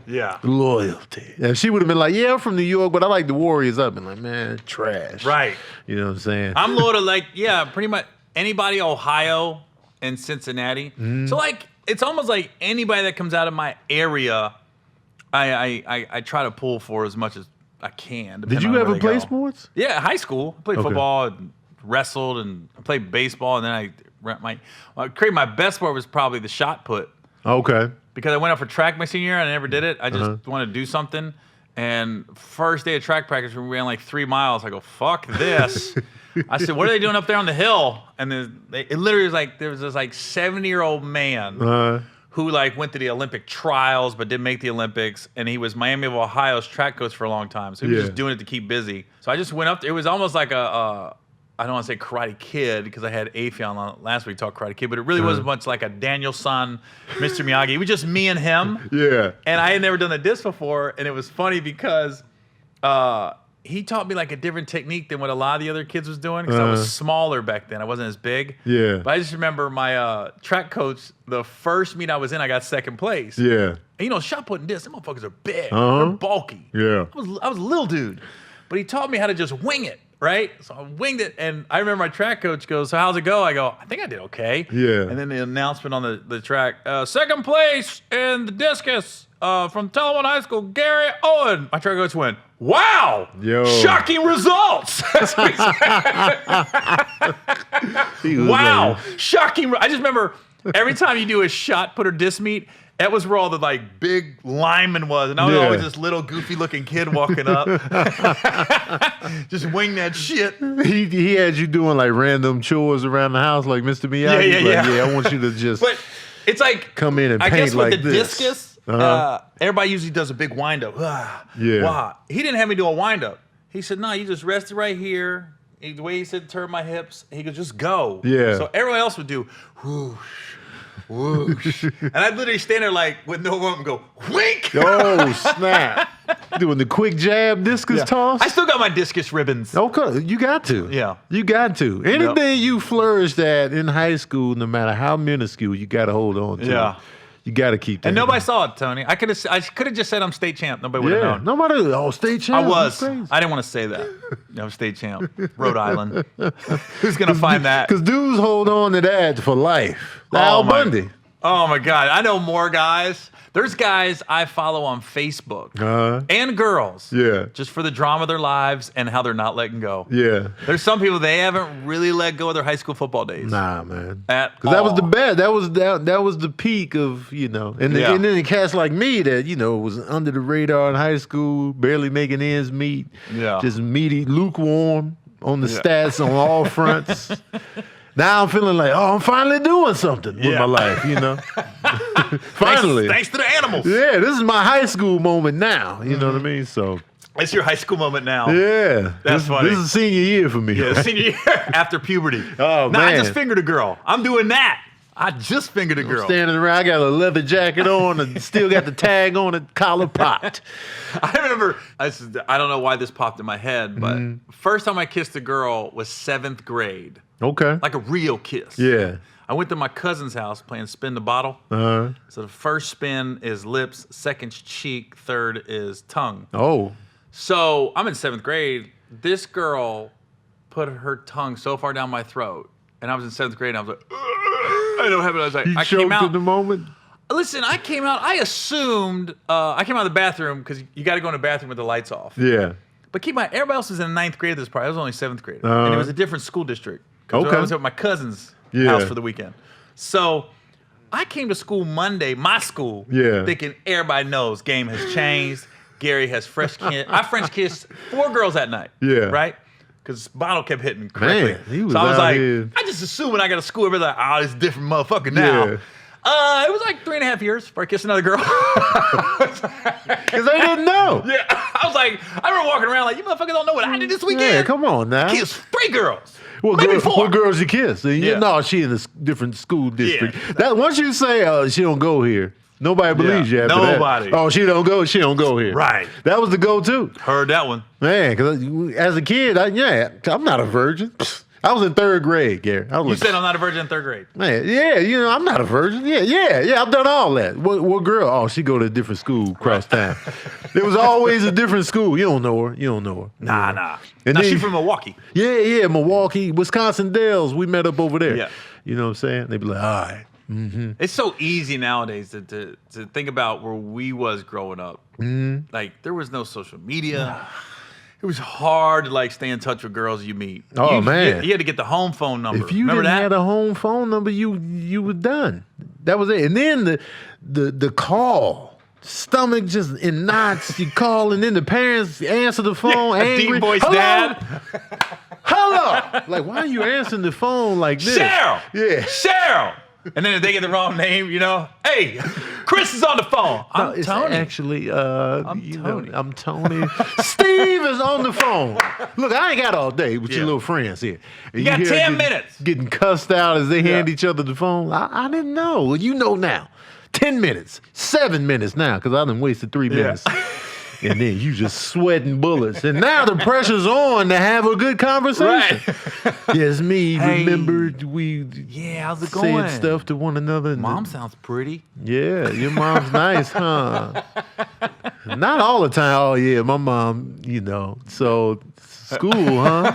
Yeah. Loyalty. And she would have been like, yeah, I'm from New York, but I like the Warriors. I've been like, man, trash. Right. You know what I'm saying? I'm loyal to, pretty much anybody Ohio and Cincinnati. So, it's almost like anybody that comes out of my area, I try to pull for as much as I can. Did you ever play sports? Yeah, high school. I played football and wrestled, and I played baseball, and then my best sport was probably the shot put. Okay. Because I went out for track my senior year and I never did it. I just wanted to do something. And first day of track practice, we ran like 3 miles. I go, fuck this. I said, what are they doing up there on the hill? And it literally was like, there was this like 70-year-old man who like went to the Olympic trials but didn't make the Olympics. And he was Miami of Ohio's track coach for a long time. So he was just doing it to keep busy. So I just went up there. It was almost like I don't want to say Karate Kid because I had Afi on last week talk Karate Kid, but it really wasn't much like a Daniel-san, Mr. Miyagi. It was just me and him. Yeah. And I had never done the disc before, and it was funny because he taught me like a different technique than what a lot of the other kids was doing because I was smaller back then. I wasn't as big. Yeah. But I just remember my track coach, the first meet I was in, I got second place. Yeah. And shot put and disc, them motherfuckers are big. They're bulky. Yeah. I was a little dude. But he taught me how to just wing it. Right? So I winged it, and I remember my track coach goes, so how's it go? I go, I think I did okay. Yeah. And then the announcement on the track, second place in the discus from Talawanda High School, Gary Owen. My track coach went, wow! Yo. Shocking results! Wow! Shocking. I just remember every time you do a shot put or disc meet, That was where all the like big lineman was, and I was always this little goofy looking kid walking up, just wing that shit. He had you doing like random chores around the house, like Mr. Miyagi. Yeah. I want you to just. But it's like come in and paint I guess with like the this. discus, everybody usually does a big wind up. Yeah. Wow. He didn't have me do a wind up. He said, "No, you just rest it right here." The way he said, "Turn my hips," he could just go. Yeah. So everyone else would do whoosh. Whoosh. And I'd literally stand there like with no room and go, wink! Oh, snap. Doing the quick jab discus toss? I still got my discus ribbons. Okay, you got to. Yeah. You got to. Anything you flourished at in high school, no matter how minuscule, you got to hold on to. Yeah. You got to keep that. And nobody saw it, Tony. I could have just said I'm state champ. Nobody would have known. Nobody, state champ. I was. I didn't want to say that. I'm state champ. Rhode Island. Who's going to find that? Because dudes hold on to that for life. Al Bundy. Oh my God. I know more guys. There's guys I follow on Facebook and girls. Yeah. Just for the drama of their lives and how they're not letting go. Yeah. There's some people they haven't really let go of their high school football days. Nah, man. Because that was the best. That was the peak of, and then the cats like me that, was under the radar in high school, barely making ends meet. Yeah. Just meaty, lukewarm on the stats on all fronts. Now I'm feeling like, I'm finally doing something with my life, Finally. Thanks to the animals. Yeah, this is my high school moment now. You know what I mean? So it's your high school moment now. Yeah. That's funny. This is senior year for me. Yeah, senior year after puberty. Oh, man. I just fingered a girl. I'm doing that. I just fingered a girl. I'm standing around, I got a leather jacket on and still got the tag on it, collar popped. I remember, I don't know why this popped in my head, but first time I kissed a girl was 7th grade. Okay. Like a real kiss. Yeah. I went to my cousin's house playing spin the bottle. So the first spin is lips, second cheek, third is tongue. Oh. So I'm in 7th grade. This girl put her tongue so far down my throat, and I was in 7th grade, and I was like, I don't have it. I was like, you I came out in the moment. Listen, I came out. I assumed I came out of the bathroom because you got to go in the bathroom with the lights off. Yeah. But keep in mind, everybody else was in 9th grade at this part. I was only 7th grade, and it was a different school district. Okay. I was at my cousin's house for the weekend. So I came to school Monday, my school, thinking everybody knows game has changed. Gary has French kissed. I French kissed 4 girls that night. Yeah. Right? Because bottle kept hitting me correctly. Man, he was so I was like, here. I just assume when I got to school, everybody's like, this different motherfucker now. Yeah. It was like 3.5 years before I kissed another girl. Because they didn't know. Yeah. I was like, I remember walking around like, you motherfuckers don't know what I did this weekend. Yeah, come on now. I kissed 3 girls. Maybe 4. What girls you kissed? No, she in a different school district. That once you say she don't go here, nobody believes you after nobody. that. Oh, she don't go here. Right. That was the go-to. Heard that one. Man, because as a kid, I'm not a virgin. I was in 3rd grade, Gary. You said I'm not a virgin in 3rd grade. Man, I'm not a virgin. Yeah, I've done all that. What girl? Oh, she go to a different school across town. There was always a different school. You don't know her. Nah. And now then, she's from Milwaukee. Yeah, Milwaukee, Wisconsin Dells. We met up over there. Yeah. You know what I'm saying? They'd be like, all right. Mm-hmm. It's so easy nowadays to think about where we was growing up. Mm-hmm. Like, there was no social media. It was hard to stay in touch with girls you meet. Oh, man. You had to get the home phone number. If you didn't have a home phone number, you were done. That was it. And then the call, stomach just in knots. You call, and then the parents answer the phone angry. Deep voice Hello? dad. Hello. Like, why are you answering the phone like this? Cheryl. Yeah. Cheryl. And then if they get the wrong name, hey, Chris is on the phone. I'm Tony. Actually, I'm Tony. I'm Tony. Steve is on the phone. Look, I ain't got all day with your little friends here. You got 10 minutes. Getting cussed out as they hand each other the phone. I didn't know. Well, you know now. 10 minutes. 7 minutes now, because I done wasted 3 minutes. And then you just sweating bullets. And now the pressure's on to have a good conversation. Right. Yes, me. Hey, remembered we how's it going? Said stuff to one another. Mom sounds pretty. Yeah, your mom's nice, huh? Not all the time. Oh, yeah, my mom, So school, huh?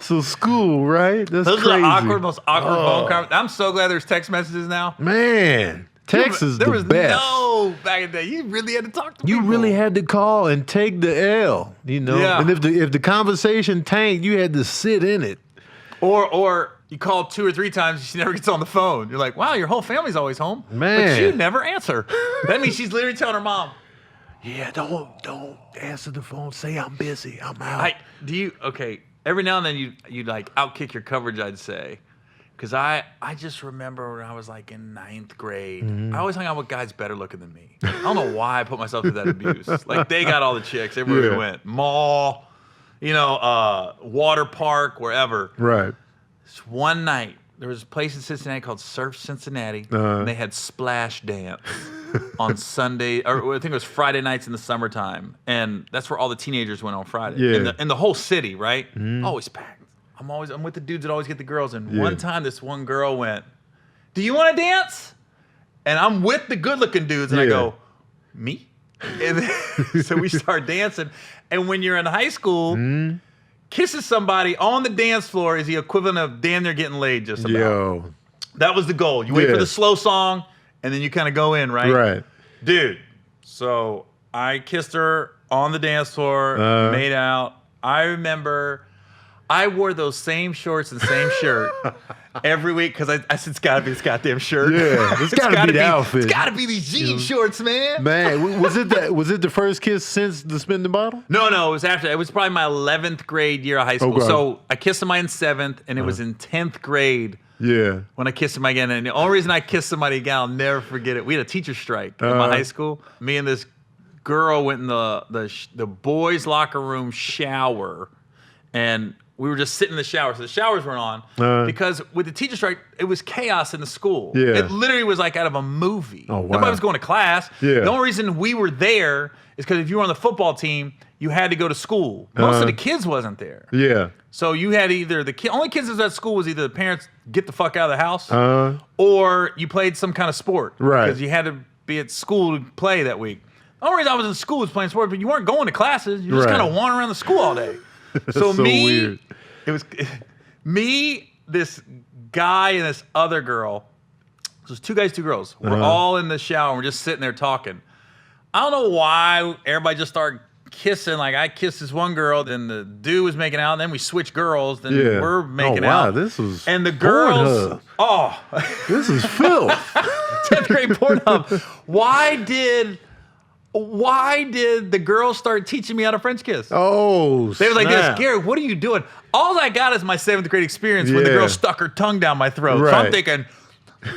So school, right? That's Those crazy. are the most awkward phone conversations. I'm so glad there's text messages now. Man. Text is the best. No, back in the day, you really had to talk to people. You really had to call and take the L, Yeah. And if the conversation tanked, you had to sit in it. Or You call 2 or 3 times, she never gets on the phone. You're like, wow, your whole family's always home. Man. But you never answer. That means she's literally telling her mom, Yeah, don't answer the phone. Say I'm busy. I'm out. okay, every now and then you like outkick your coverage, I'd say. Because I just remember when I was like in 9th grade, I always hung out with guys better looking than me. I don't know why I put myself through that abuse. Like they got all the chicks everywhere we went. Mall, water park, wherever. Right. This one night, there was a place in Cincinnati called Surf Cincinnati, and they had Splash Dance on Sunday, or I think it was Friday nights in the summertime, and that's where all the teenagers went on Friday. Yeah. In the whole city, right? Always packed. I'm with the dudes that always get the girls, and one time this one girl went, "Do you want to dance?" And I'm with the good-looking dudes, and I go, "Me?" And then, so we start dancing, and when you're in high school. Kissing somebody on the dance floor is the equivalent of damn near getting laid just about. Yo. That was the goal. You wait for the slow song, and then you kind of go in, right? Right. Dude, so I kissed her on the dance floor, made out. I remember I wore those same shorts and same shirt every week because I said, it's got to be this goddamn shirt. Yeah, it's got to be the outfit. It's got to be these jean shorts, man. Man, was it the first kiss since the spin the bottle? No, it was after. It was probably my 11th grade year of high school. Okay. So I kissed somebody in 7th, and it was in 10th grade when I kissed somebody again. And the only reason I kissed somebody again, I'll never forget it. We had a teacher strike in my high school. Me and this girl went in the boys' locker room shower, and we were just sitting in the shower. So the showers weren't on because with the teacher strike, it was chaos in the school. Yeah. It literally was like out of a movie. Oh, wow. Nobody was going to class. Yeah. The only reason we were there is because if you were on the football team, you had to go to school. Most of the kids wasn't there. Yeah. So you had either only kids that was at school was either the parents get the fuck out of the house or you played some kind of sport. Right. Because you had to be at school to play that week. The only reason I was in school was playing sports, but you weren't going to classes. You just kind of wandering around the school all day. So weird. It was me, this guy, and this other girl. So it was 2 guys, 2 girls. We're all in the shower, and we're just sitting there talking. I don't know why everybody just started kissing. Like, I kissed this one girl, then the dude was making out, and then we switched girls, then we're making out. Wow, this was and the girls, this is filth. 10th grade Pornhub. Why did the girls start teaching me how to French kiss? Oh, they were like this, Gary, what are you doing? All I got is my 7th grade experience when the girl stuck her tongue down my throat. Right. So I'm thinking,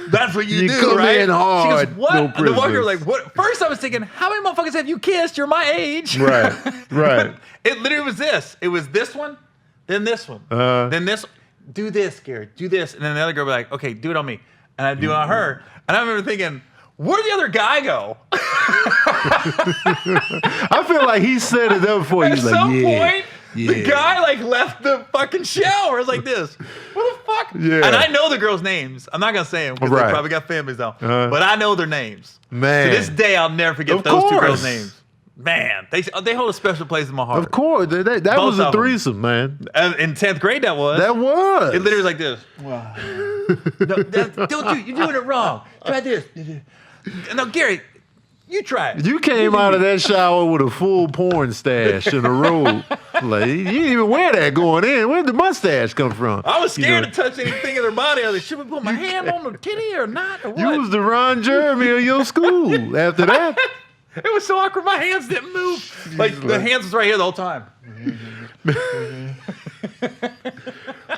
that's what you do, come right? in hard, she goes, what? no And the one girl prisoners. like, what? First I was thinking, how many motherfuckers have you kissed? You're my age. Right, right. It literally was this. It was this one, then this one, then this. Do this, Gary. Do this. And then the other girl would be like, okay, do it on me. And I'd do it on her. And I remember thinking, where'd the other guy go? I feel like he set it up for you. At Like, some point, the guy like left the fucking shower. It's like this. What the fuck? Yeah. And I know the girls' names. I'm not gonna say them because they probably got families now. But I know their names. Man. To this day, I'll never forget Of those 2 course. girls' names. Man, they hold a special place in my heart. Of course, that was a of them. threesome, man. In 10th grade, that was. That was. It literally was like this. Wow. No, you're doing it wrong. Try this. No, Gary, you try it. You came out of that shower with a full porn stash and a robe. Like, you didn't even wear that going in. Where did the mustache come from? I was scared to touch anything in their body. I was like, should we put my hand on the kitty or not? Or what? You was the Ron Jeremy of your school after that. It was so awkward. My hands didn't move. Like the hands was right here the whole time.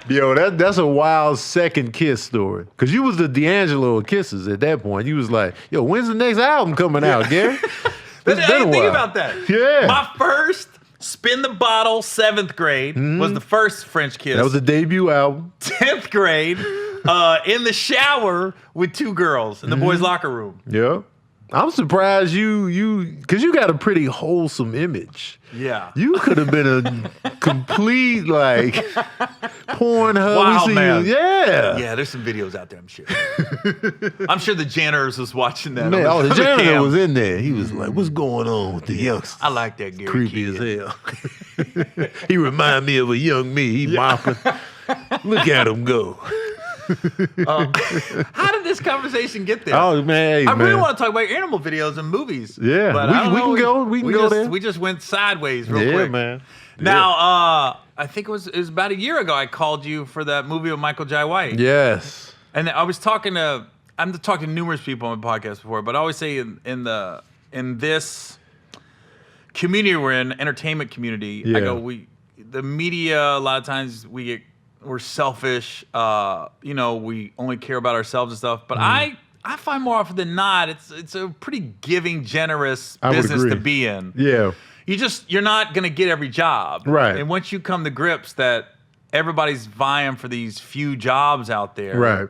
Yo, that's a wild second kiss story. Because you was the D'Angelo of kisses at that point. You was like, yo, when's the next album coming out, Gary? I didn't think about that. Yeah. My first Spin the Bottle, 7th grade, was the first French kiss. That was the debut album. 10th grade, in the shower with 2 girls in the boys' locker room. Yeah. I'm surprised because you got a pretty wholesome image. Yeah. You could have been a complete, like, Pornhub. Wild man. Yeah. Yeah, there's some videos out there, I'm sure. I'm sure the janitors was watching that. Man, on the janitor cam. was in there. He was like, what's going on with the youngsters? I like that Gary Creepy kid. as hell. He remind me of a young me. He mopping. Look at him go. How did this conversation get there? Oh, man. Hey, I really man. want to talk about animal videos and movies. Yeah, but we I don't can know. go. We can go there. We just went sideways real Yeah, quick. man. Now, I think it was about a year ago I called you for that movie with Michael Jai White. Yes. And I was talking to numerous people on the podcast before, but I always say in this community we're in, entertainment community, I go, the media, a lot of times we're selfish, we only care about ourselves and stuff. But I find more often than not, it's a pretty giving, generous business to be in. Yeah. You're not gonna get every job. Right. And once you come to grips that everybody's vying for these few jobs out there, right,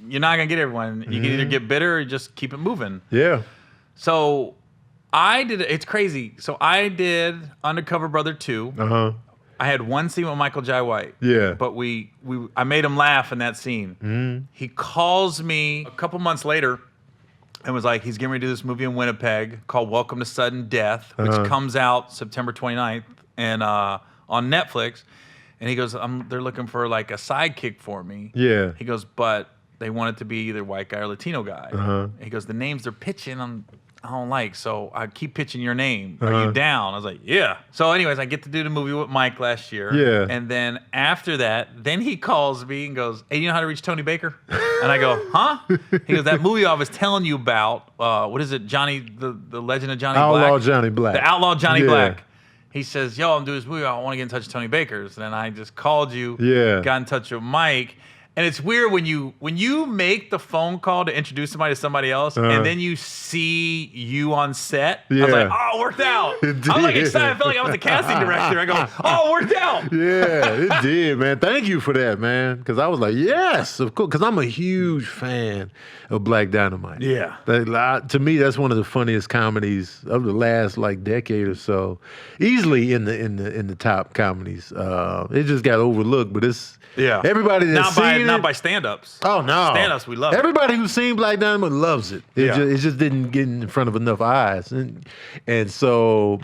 you're not gonna get everyone. You can either get bitter or just keep it moving. Yeah. So it's crazy. So I did Undercover Brother 2. Uh-huh. I had one scene with Michael Jai White. Yeah. But I made him laugh in that scene. Mm-hmm. He calls me a couple months later and was like, he's getting ready to do this movie in Winnipeg called Welcome to Sudden Death, which comes out September 29th and on Netflix. And he goes, they're looking for like a sidekick for me. Yeah. He goes, but they want it to be either white guy or Latino guy. Uh-huh. He goes, the names they're pitching, I don't like, so I keep pitching your name. Are you down? I was like, yeah. So anyways, I get to do the movie with Mike last year. Yeah. And then after that, then he calls me and goes, hey, you know how to reach Tony Baker? And I go, huh? He goes, that movie I was telling you about, what is it, Johnny, the Legend of Johnny Black? Outlaw Johnny Black. The Outlaw Johnny Black. He says, yo, I'm doing this movie. I want to get in touch with Tony Baker's. And then I just called you, got in touch with Mike. And it's weird when you make the phone call to introduce somebody to somebody else, and then you see you on set. I was like, oh, it worked out. I was like excited. I felt like I was the casting director. I go, oh, it worked out. Yeah, it did, man. Thank you for that, man. Because I was like, yes, of course. Because I'm a huge fan of Black Dynamite. Yeah. To me, that's one of the funniest comedies of the last decade or so. Easily in the top comedies. It just got overlooked, but it's everybody that's seen it. Not by stand-ups. Oh, no. Stand-ups, we love Everybody who's seen Black Dynamite loves it. It just didn't get in front of enough eyes. And so,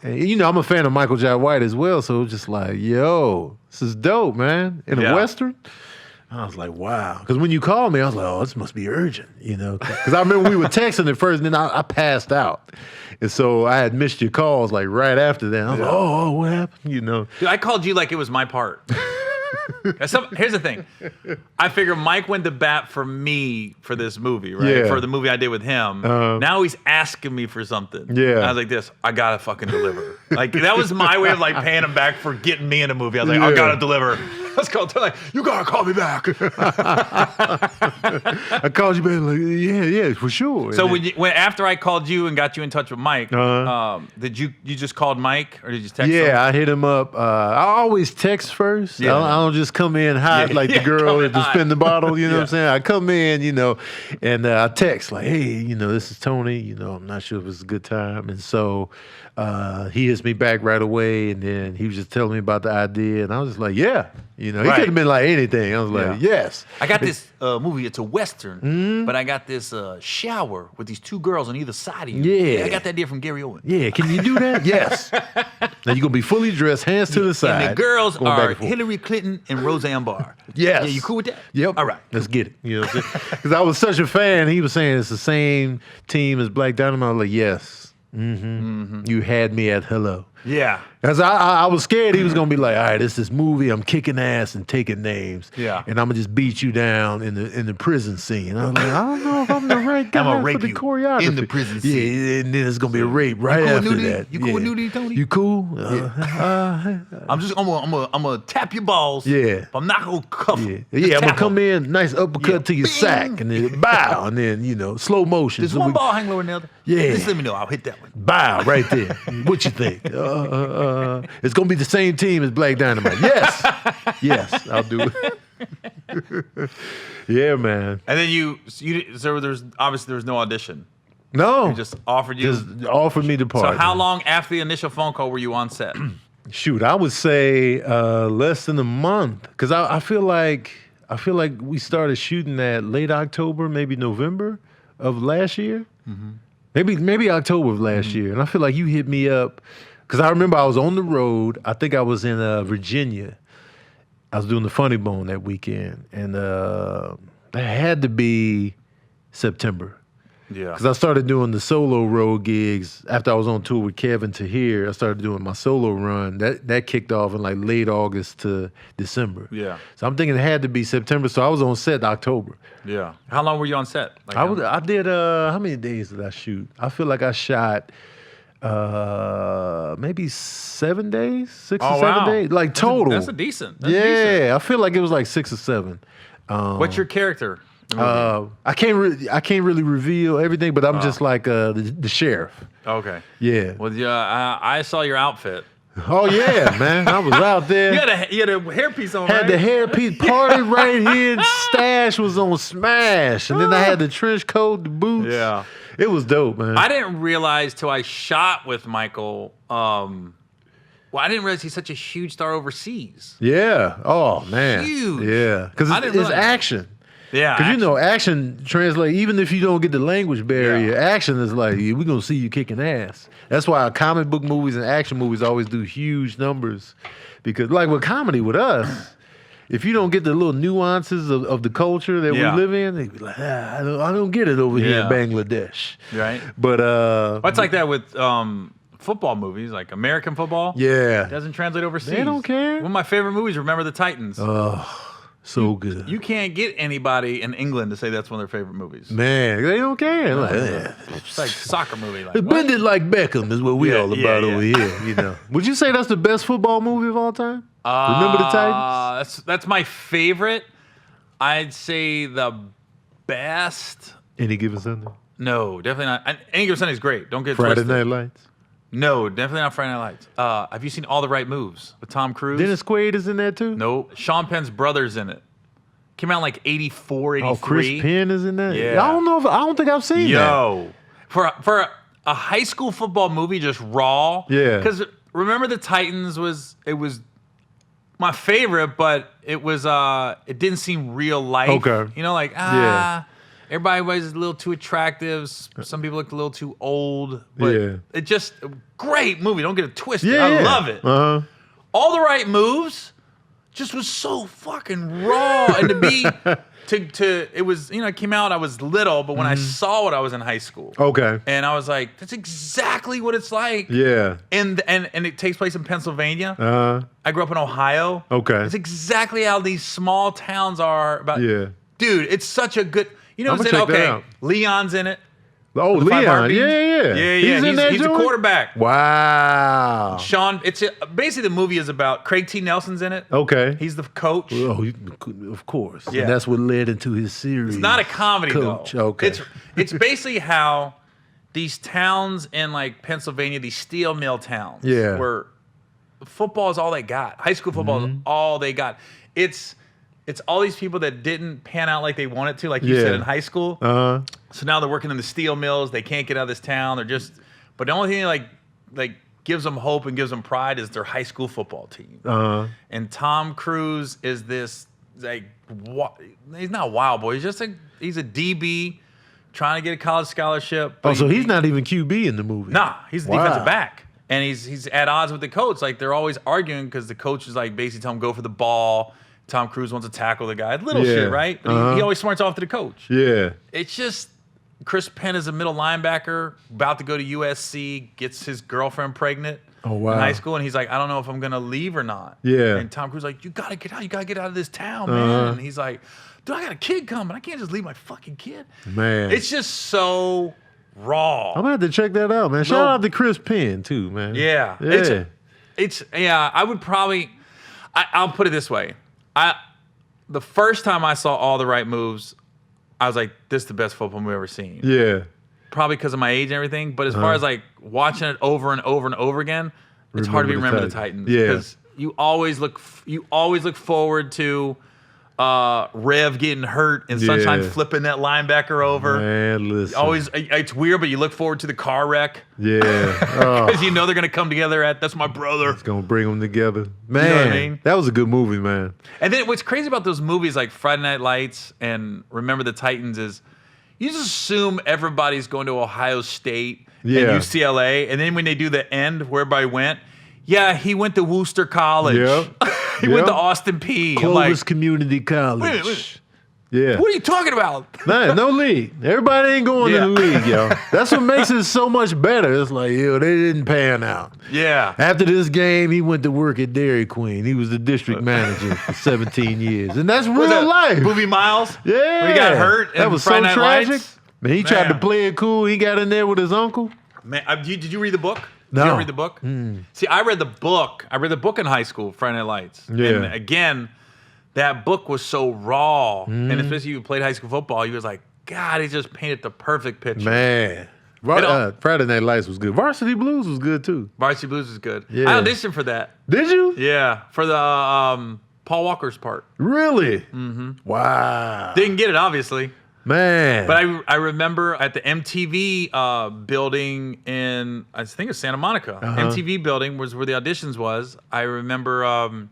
I'm a fan of Michael Jai White as well, so it was just like, yo, this is dope, man. In a Western. I was like, wow. Because when you called me, I was like, oh, this must be urgent, Because I remember we were texting at first, and then I passed out. And so I had missed your calls like right after that. I was like, oh, what happened? Dude, I called you like it was my part. Here's the thing. I figure Mike went to bat for me for this movie, right? Yeah. For the movie I did with him. Now he's asking me for something. Yeah. And I was like, I gotta fucking deliver. Like that was my way of like paying him back for getting me in a movie. I was like, I gotta deliver. Let's go. They're like, you gotta call me back. I called you back. Like, yeah, for sure. So after I called you and got you in touch with Mike, did you just called Mike or did you text him? Yeah, I hit him up. I always text first. Yeah. I don't just come in hot like the girl to spin the bottle. You know what I'm saying? I come in, and I text like, hey, this is Tony. I'm not sure if it's a good time. And so he hits me back right away, and then he was just telling me about the idea, and I was just like, yeah. He could have been like anything. I was like, yes. I got this movie. It's a Western, but I got this shower with these two girls on either side of you. Yeah. I got that idea from Gary Owen. Yeah, can you do that? Yes. Now you're going to be fully dressed, hands to the side. And the girls are Hillary Clinton and Roseanne Barr. Yes. Yeah, you cool with that? Yep. All right. Let's get it. You know what I'm saying? Because I was such a fan. He was saying it's the same team as Black Dynamite. I was like, yes. You had me at hello. Yeah. Because I was scared he was going to be like, all right, this movie, I'm kicking ass and taking names. Yeah. And I'm going to just beat you down in the prison scene. I was like, I don't know if I'm the right guy for the choreography. In the prison scene. Yeah, and then it's going to be a rape right after that. You cool with nudity, Tony? You cool? I'm gonna tap your balls. Yeah. But I'm not gonna cuff them. Yeah, I'm going to come in, nice uppercut to your sack, and then bow, and then, slow motion. There's one ball hang lower than the other. Yeah. Just let me know. I'll hit that one. Bow right there. What you think? It's going to be the same team as Black Dynamite. Yes, I'll do it. Yeah, man. And then so there's obviously there was no audition. No. They just offered you. Just offered me the part. So how long after the initial phone call were you on set? Shoot, I would say less than a month. Because I feel like we started shooting that late October, maybe November of last year. Maybe October of last year. And I feel like you hit me up. Because I remember I was on the road. I think I was in Virginia. I was doing the Funny Bone that weekend. And that had to be September. Yeah. Because I started doing the solo road gigs after I was on tour with Kevin to here. I started doing my solo run. That kicked off in like late August to December. Yeah. So I'm thinking it had to be September. So I was on set October. Yeah. How long were you on set? Like, I did how many days did I shoot? I feel like I shot maybe 7 days, 6 or 7 days, like total. That's a decent. I feel like it was like 6 or 7. What's your character? I can't really reveal everything, but I'm just like the sheriff. Okay. Yeah. Well, I saw your outfit. Oh yeah, man! I was out there. You had a hairpiece on. Had the hairpiece party right here. And Stash was on smash, and then I had the trench coat, the boots. Yeah. It was dope, man. I didn't realize till I shot with Michael. Well, I didn't realize he's such a huge star overseas. Yeah. Oh man. Huge. Yeah. Because it's action. Yeah. Because action translate, even if you don't get the language barrier, action is like, we're going to see you kicking ass. That's why comic book movies and action movies always do huge numbers. Because like with comedy with us, if you don't get the little nuances of the culture that we live in, they be like, I don't get it over here in Bangladesh. Right. But it's like that with football movies, like American football. Yeah. It doesn't translate overseas. They don't care. One of my favorite movies, Remember the Titans. So good. You can't get anybody in England to say that's one of their favorite movies. Man, they don't care. It's like a soccer movie. Like, Bend it like Beckham is what we all about over here. You know. Would you say that's the best football movie of all time? Remember the Titans? That's my favorite. I'd say the best. Any Given Sunday? No, definitely not. Any Given Sunday is great. Don't get Friday twisted. Night Lights? No, definitely not Friday Night Lights. Have you seen All the Right Moves with Tom Cruise? Dennis Quaid is in there too? No. Sean Penn's brother's in it. Came out in like 84, 83. Oh, Chris Penn is in that? Yeah. I don't think I've seen that. For a high school football movie, just raw. Yeah. Because Remember the Titans was my favorite, but it didn't seem real life. Okay. You know, like everybody was a little too attractive. Some people looked a little too old. But it just great movie. Don't get it twisted. I love it. All the Right Moves just was so fucking raw, and to be it was, it came out, I was little, but when I saw it, I was in high school. Okay. And I was like, that's exactly what it's like. Yeah. And it takes place in Pennsylvania. I grew up in Ohio. Okay. It's exactly how these small towns are about. Yeah. Dude, it's such a good, I'm gonna check that out. Leon's in it. Oh, The Five Leon. Heartbeats. Yeah. He's a quarterback. Wow. Sean, basically the movie is about Craig T. Nelson's in it. Okay. He's the coach. Oh, of course. Yeah. And that's what led into his series. It's not a comedy Coach. though. Okay. It's basically how these towns in like Pennsylvania, these steel mill towns, where football is all they got. High school football is all they got. It's all these people that didn't pan out like they wanted to, like you said in high school. So now they're working in the steel mills. They can't get out of this town. But the only thing like gives them hope and gives them pride is their high school football team. And Tom Cruise is this he's not a wild boy. He's a DB trying to get a college scholarship. Oh, so he's not even QB in the movie. Nah, he's the defensive back. And he's at odds with the coach. Like they're always arguing because the coach is like basically telling him go for the ball. Tom Cruise wants to tackle the guy. Little shit, right? But he always smarts off to the coach. Yeah. It's just Chris Penn is a middle linebacker about to go to USC, gets his girlfriend pregnant in high school, and he's like, I don't know if I'm going to leave or not. Yeah. And Tom Cruise is like, you got to get out. You got to get out of this town, man. And he's like, dude, I got a kid coming. I can't just leave my fucking kid. Man. It's just so raw. I'm going to have to check that out, man. Shout out to Chris Penn, too, man. Yeah. I would probably, I'll put it this way. The first time I saw All the Right Moves, I was like, this is the best football movie I've ever seen. Yeah. Probably because of my age and everything. But as far as like watching it over and over and over again, it's hard to Remember the Titans. Yeah. Because you always look forward to Rev getting hurt and Sunshine flipping that linebacker over. Man, listen. Always, it's weird, but you look forward to the car wreck. Yeah. Because you know they're going to come together that's my brother. It's going to bring them together. Man, you know what I mean? That was a good movie, man. And then what's crazy about those movies like Friday Night Lights and Remember the Titans is you just assume everybody's going to Ohio State and UCLA. And then when they do the end where everybody went, he went to Worcester College. Yep. He went to Austin P. Clovis Community College. Wait. Yeah. What are you talking about? Man, no league. Everybody ain't going to the league, yo. That's what makes it so much better. It's like, yo, they didn't pan out. Yeah. After this game, he went to work at Dairy Queen. He was the district manager for 17 years. And that's real life. Movie Miles? Yeah. When he got hurt. That was so Friday Night tragic. Lights? Man, he tried to play it cool. He got in there with his uncle. Man, did you read the book? No. Did you ever read the book? See, I read the book. I read the book in high school, Friday Night Lights. Yeah. And again, that book was so raw. And especially if you played high school football, you was like, God, he just painted the perfect picture. Man. Friday Night Lights was good. Varsity Blues was good, too. Varsity Blues was good. Yeah. I auditioned for that. Did you? Yeah, for the Paul Walker's part. Really? Mm-hmm. Wow. Didn't get it, obviously. Man. But I remember at the MTV building in, I think it was Santa Monica. MTV building was where the auditions was. I remember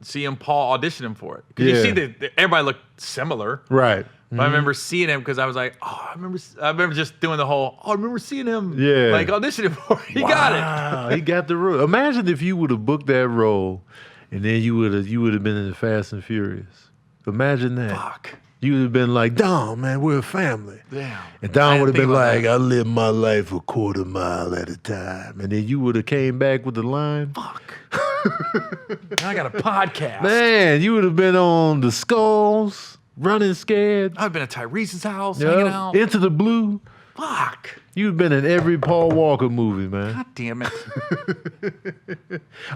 seeing Paul auditioning for it. Because you see that everybody looked similar. Right. But I remember seeing him because I was like, oh, I remember just doing the whole, I remember seeing him like auditioning for it. He got it. He got the role. Imagine if you would have booked that role and then you would have been in the Fast and Furious. Imagine that. Fuck. You would have been like, Dom, man, we're a family. Damn. And Dom would have been like, that. I live my life a quarter mile at a time. And then you would have came back with the line. Fuck. Now I got a podcast. Man, you would have been on the Skulls, Running Scared. I've been at Tyrese's house, hanging out. Into the Blue. Fuck. You've been in every Paul Walker movie, man. God damn it.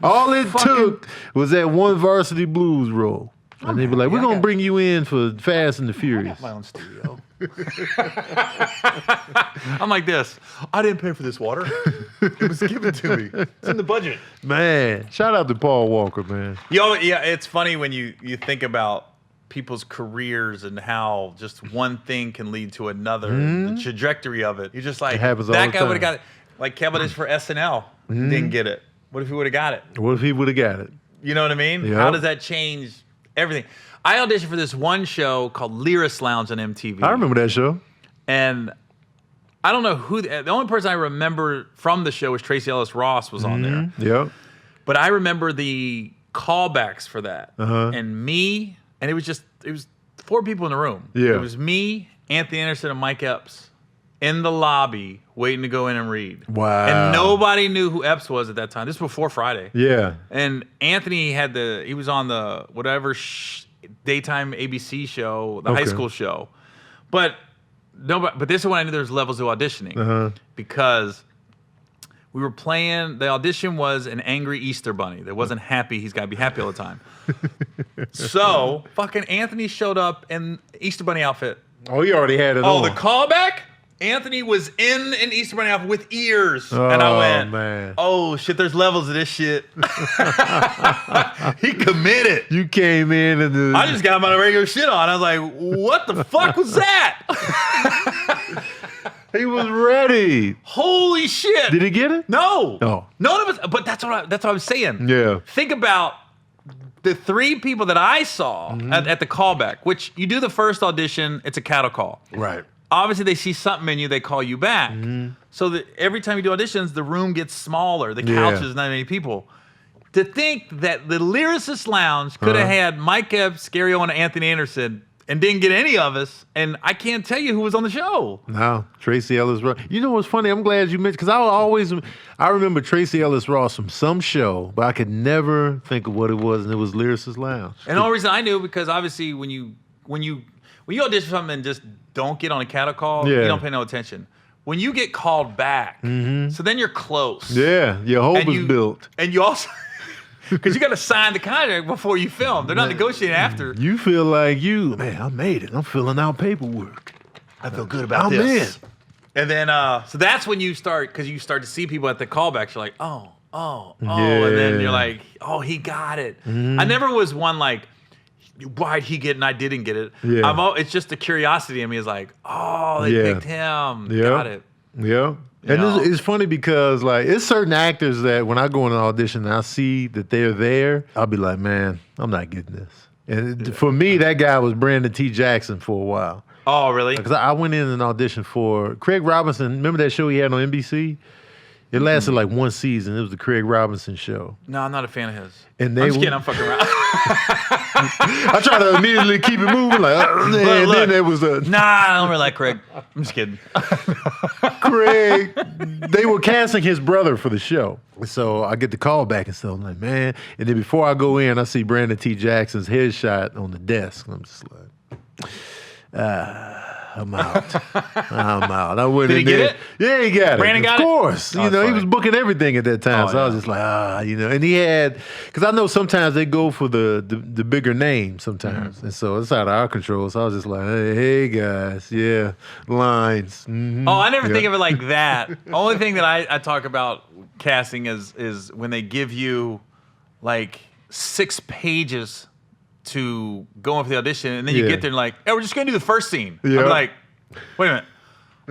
All it took was that one Varsity Blues role. And they'd be like, we're going to bring you in for Fast and the Furious. I got my own studio. I'm like this. I didn't pay for this water. It was given to me. It's in the budget. Man, shout out to Paul Walker, man. It's funny when you think about people's careers and how just one thing can lead to another. The trajectory of it. You're just like, happens all that the guy time. would have got it. Like Kevin is for SNL. Didn't get it. What if he would have got it? What if he would have got it? You know what I mean? Yep. How does that change everything? I auditioned for this one show called Lyrist Lounge on MTV. I remember that show. And I don't know who, the only person I remember from the show was Tracy Ellis Ross was on there. Yep. But I remember the callbacks for that. And me, and it was 4 people in the room. Yeah. It was me, Anthony Anderson, and Mike Epps in the lobby waiting to go in and read. Wow. And nobody knew who Epps was at that time. This was before Friday. Yeah. And Anthony he was on the whatever daytime ABC show, the high school show. But this is when I knew there was levels of auditioning. Because we were playing, the audition was an angry Easter bunny that wasn't happy. He's got to be happy all the time. So fucking Anthony showed up in Easter bunny outfit. Oh, he already had it on. Oh, the callback? Anthony was in an Easter bunny outfit with ears. And I went, man. Oh, shit, there's levels of this shit. He committed. You came in and I just got my regular shit on. I was like, what the fuck was that? he was ready. Holy shit. Did he get it? No. Oh. None of us, but that's what I was saying. Yeah. Think about the 3 people that I saw at the callback, which you do the first audition, it's a cattle call. Right. Obviously, they see something in you, they call you back. So that every time you do auditions, the room gets smaller. The couch is not many people. To think that the Lyricist Lounge could have had Mike Epps, Gary Owen, and Anthony Anderson and didn't get any of us, and I can't tell you who was on the show. No, Tracy Ellis Ross. You know what's funny? I'm glad you mentioned, because I remember Tracy Ellis Ross from some show, but I could never think of what it was, and it was Lyricist Lounge. And the only reason I knew, because obviously when you audition for something and just don't get on a cattle call, you don't pay no attention. When you get called back, so then you're close. Yeah, your hope is built. And you also, because you got to sign the contract before you film. They're not negotiating after. You feel like I made it. I'm filling out paperwork. I feel good about this. In. And then, so that's when you start, because you start to see people at the callbacks. You're like, oh. And then you're like, oh, he got it. I never was one like, why'd he get it and I didn't get it? Yeah. It's just the curiosity in me is like, oh, they picked him. Got it. Yeah. And it's funny because like it's certain actors that when I go in an audition and I see that they're there, I'll be like, man, I'm not getting this. And for me, that guy was Brandon T. Jackson for a while. Oh, really? Because I went in an audition for Craig Robinson. Remember that show he had on NBC? It lasted like one season. It was the Craig Robinson show. No, I'm not a fan of his. And I'm just kidding. I'm fucking around. I try to immediately keep it moving, like, and then there was a Nah, I don't really like Craig. I'm just kidding. Craig. They were casting his brother for the show, so I get the call back and so I'm like, man. And then before I go in, I see Brandon T. Jackson's headshot on the desk. And I'm just like, I'm out. I'm out. I went Did in he get there. it? Yeah, he got Brandon it. got of it? course. Oh, You know, he funny. was booking everything at that time. Oh, so I was yeah. just like, you know. And he had, because I know sometimes they go for the bigger name sometimes. Mm-hmm. And so it's out of our control. So I was just like, hey guys, yeah, lines. Mhm. Oh, I never Yeah. think of it like that. Only thing that I talk about casting is when they give you like 6 pages to go in for the audition, and then you Yeah. get there and like, hey, we're just gonna do the first scene. Yeah. I'm like, wait a minute.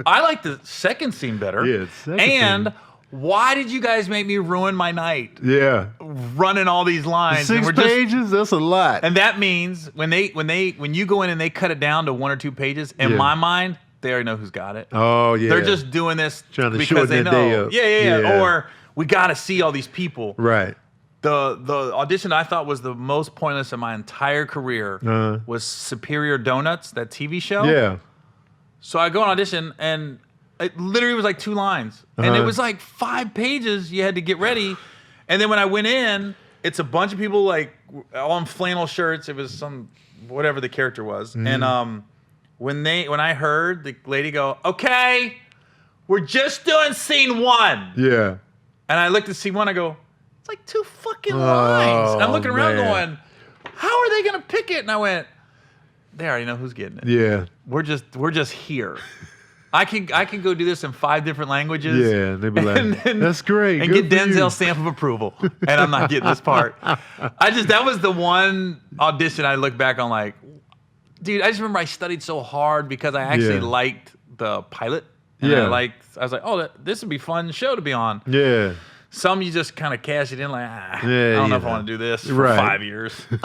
I like the second scene better. Yeah, the second and scene. why did you guys make me ruin my night Yeah. running all these lines? 6 and we're just, pages? That's a lot. and that means when you go in and they cut it down to 1 or 2 pages, in Yeah. my mind, they already know who's got it. Oh, yeah. They're just doing this Trying to because shorten they their day know. up. Yeah. Yeah. Or we got to see all these people. Right. The audition I thought was the most pointless in my entire career was Superior Donuts, that TV show. Yeah. So I go on audition and it literally was like 2 lines. And it was like 5 pages you had to get ready. And then when I went in, it's a bunch of people like all in flannel shirts. It was some whatever the character was. And when I heard the lady go, okay, we're just doing scene 1. Yeah. And I looked at scene 1, I go, it's like 2 fucking lines. And I'm looking around man. going, how are they gonna pick it? And I went, they already know who's getting it. Yeah. We're just here. I can go do this in 5 different languages. Yeah, they'd be like, "That's great." And Good get for you." Denzel's stamp of approval. And I'm not getting this part. That was the one audition I look back on like, dude, I just remember I studied so hard because I actually Yeah. liked the pilot. And Yeah. I was like, oh, this would be a fun show to be on. Yeah. Some you just kind of cash it in like, I Yeah, don't know you if I know. want to do this for Right. 5 years. That's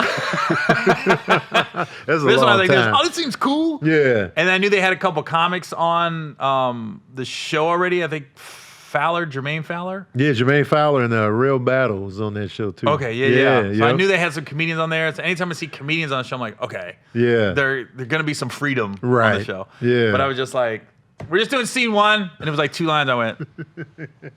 a This one I long was like, time. oh, this seems cool. Yeah. And I knew they had a couple comics on the show already. I think Jermaine Fowler. Yeah, Jermaine Fowler and Real Battle was on that show too. Okay, yeah. So I yep. knew they had some comedians on there. So anytime I see comedians on the show, I'm like, okay, Yeah. they're gonna be some freedom on the Right. show. Yeah. But I was just like, we're just doing scene 1, and it was like 2 lines. I went.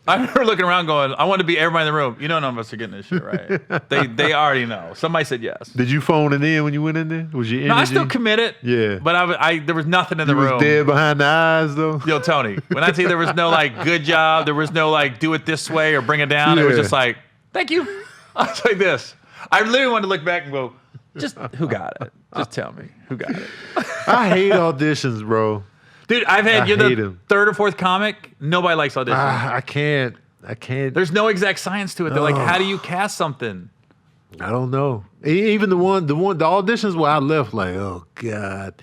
I remember looking around, going, I want to be everybody in the room. You know, none of us are getting this shit right. They already know. Somebody said yes. Did you phone it in when you went in there? Was your energy? No, I still committed. Yeah. But I there was nothing in the You room. was dead behind the eyes though. Yo, Tony, when I tell you there was no like good job, there was no like do it this way or bring it down. It was Yeah. just like, thank you. I was like this. I literally wanted to look back and go, just who got it? Just tell me who got it. I hate auditions, bro. Dude, you're hate the 'em. 3rd or 4th comic. Nobody likes auditions. I can't. There's no exact science to it. They're like, how do you cast something? I don't know. Even the auditions where I left, like, oh God,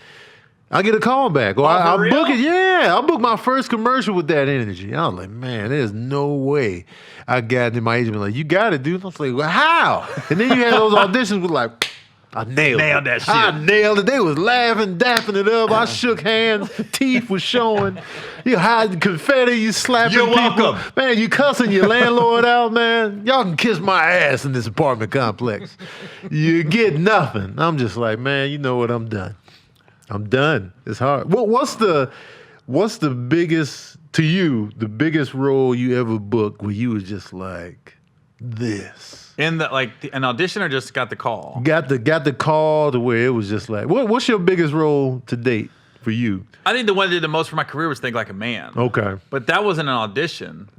I get a call back, or I for real? book it. Yeah, I booked my first commercial with that energy. I was like, man, there's no way. I got in my agent like, you got it, dude. I was like, well, how? And then you had those auditions with like, I nailed that shit. I nailed it. They was laughing, dapping it up. I shook hands. Teeth was showing. You hiding confetti. You slapping You're people. welcome. Man, you cussing your landlord out, man. Y'all can kiss my ass in this apartment complex. You get nothing. I'm just like, man, you know what? I'm done. I'm done. It's hard. What's the biggest, to you, the biggest role you ever booked where you was just like, this? In an audition or just got the call? Got the call to where it was just like, what's your biggest role to date for you? I think the one that did the most for my career was Think Like a Man. Okay. But that wasn't an audition.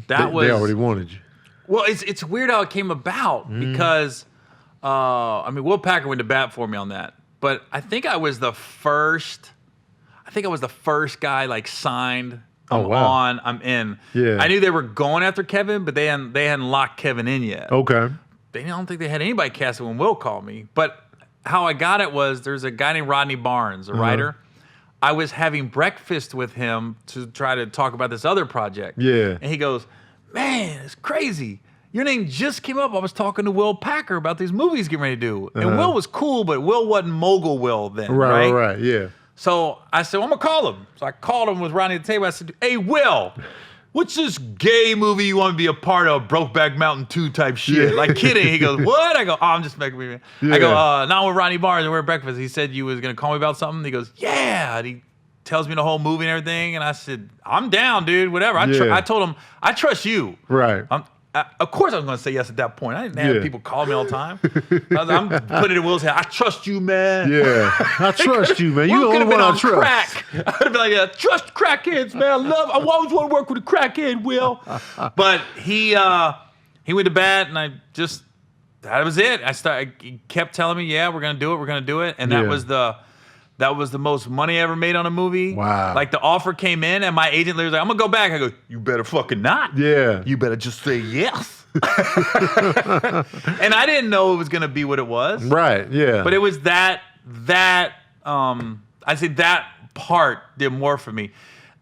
That They already wanted you. Well, it's weird how it came about because, Will Packer went to bat for me on that. But I think I was the first guy like signed. Oh, wow. I'm in. Yeah. I knew they were going after Kevin, but they hadn't locked Kevin in yet. Okay. I don't think they had anybody casted when Will called me. But how I got it was there's a guy named Rodney Barnes, a writer. I was having breakfast with him to try to talk about this other project. Yeah. And he goes, man, it's crazy. Your name just came up. I was talking to Will Packer about these movies he's getting ready to do. And Will was cool, but Will wasn't mogul Will then, right? Right, yeah. So I said, well, I'm going to call him. So I called him with Ronnie at the table. I said, hey, Will, what's this gay movie you want to be a part of? Brokeback Mountain 2 type shit. Like kidding. He goes, what? I go, oh, I'm just making me. I go, not with Ronnie Barnes and we're at breakfast. He said you was going to call me about something. He goes, yeah. And he tells me the whole movie and everything. And I said, I'm down, dude. Whatever. I told him, I trust you. Right. Of course I was going to say yes at that point. I didn't have people call me all the time. I'm putting it in Will's head. I trust you, man. Yeah. I trust you, man. You the only one I trust. Crack. I would have been like, yeah, trust crackheads, man. I always want to work with a crackhead, Will. But he went to bat, and that was it. He kept telling me, yeah, we're going to do it. And that was the most money I ever made on a movie. Wow. Like the offer came in and my agent was like, I'm going to go back. I go, you better fucking not. Yeah. You better just say yes. And I didn't know it was going to be what it was. Right, yeah. But it was I'd say that part did more for me.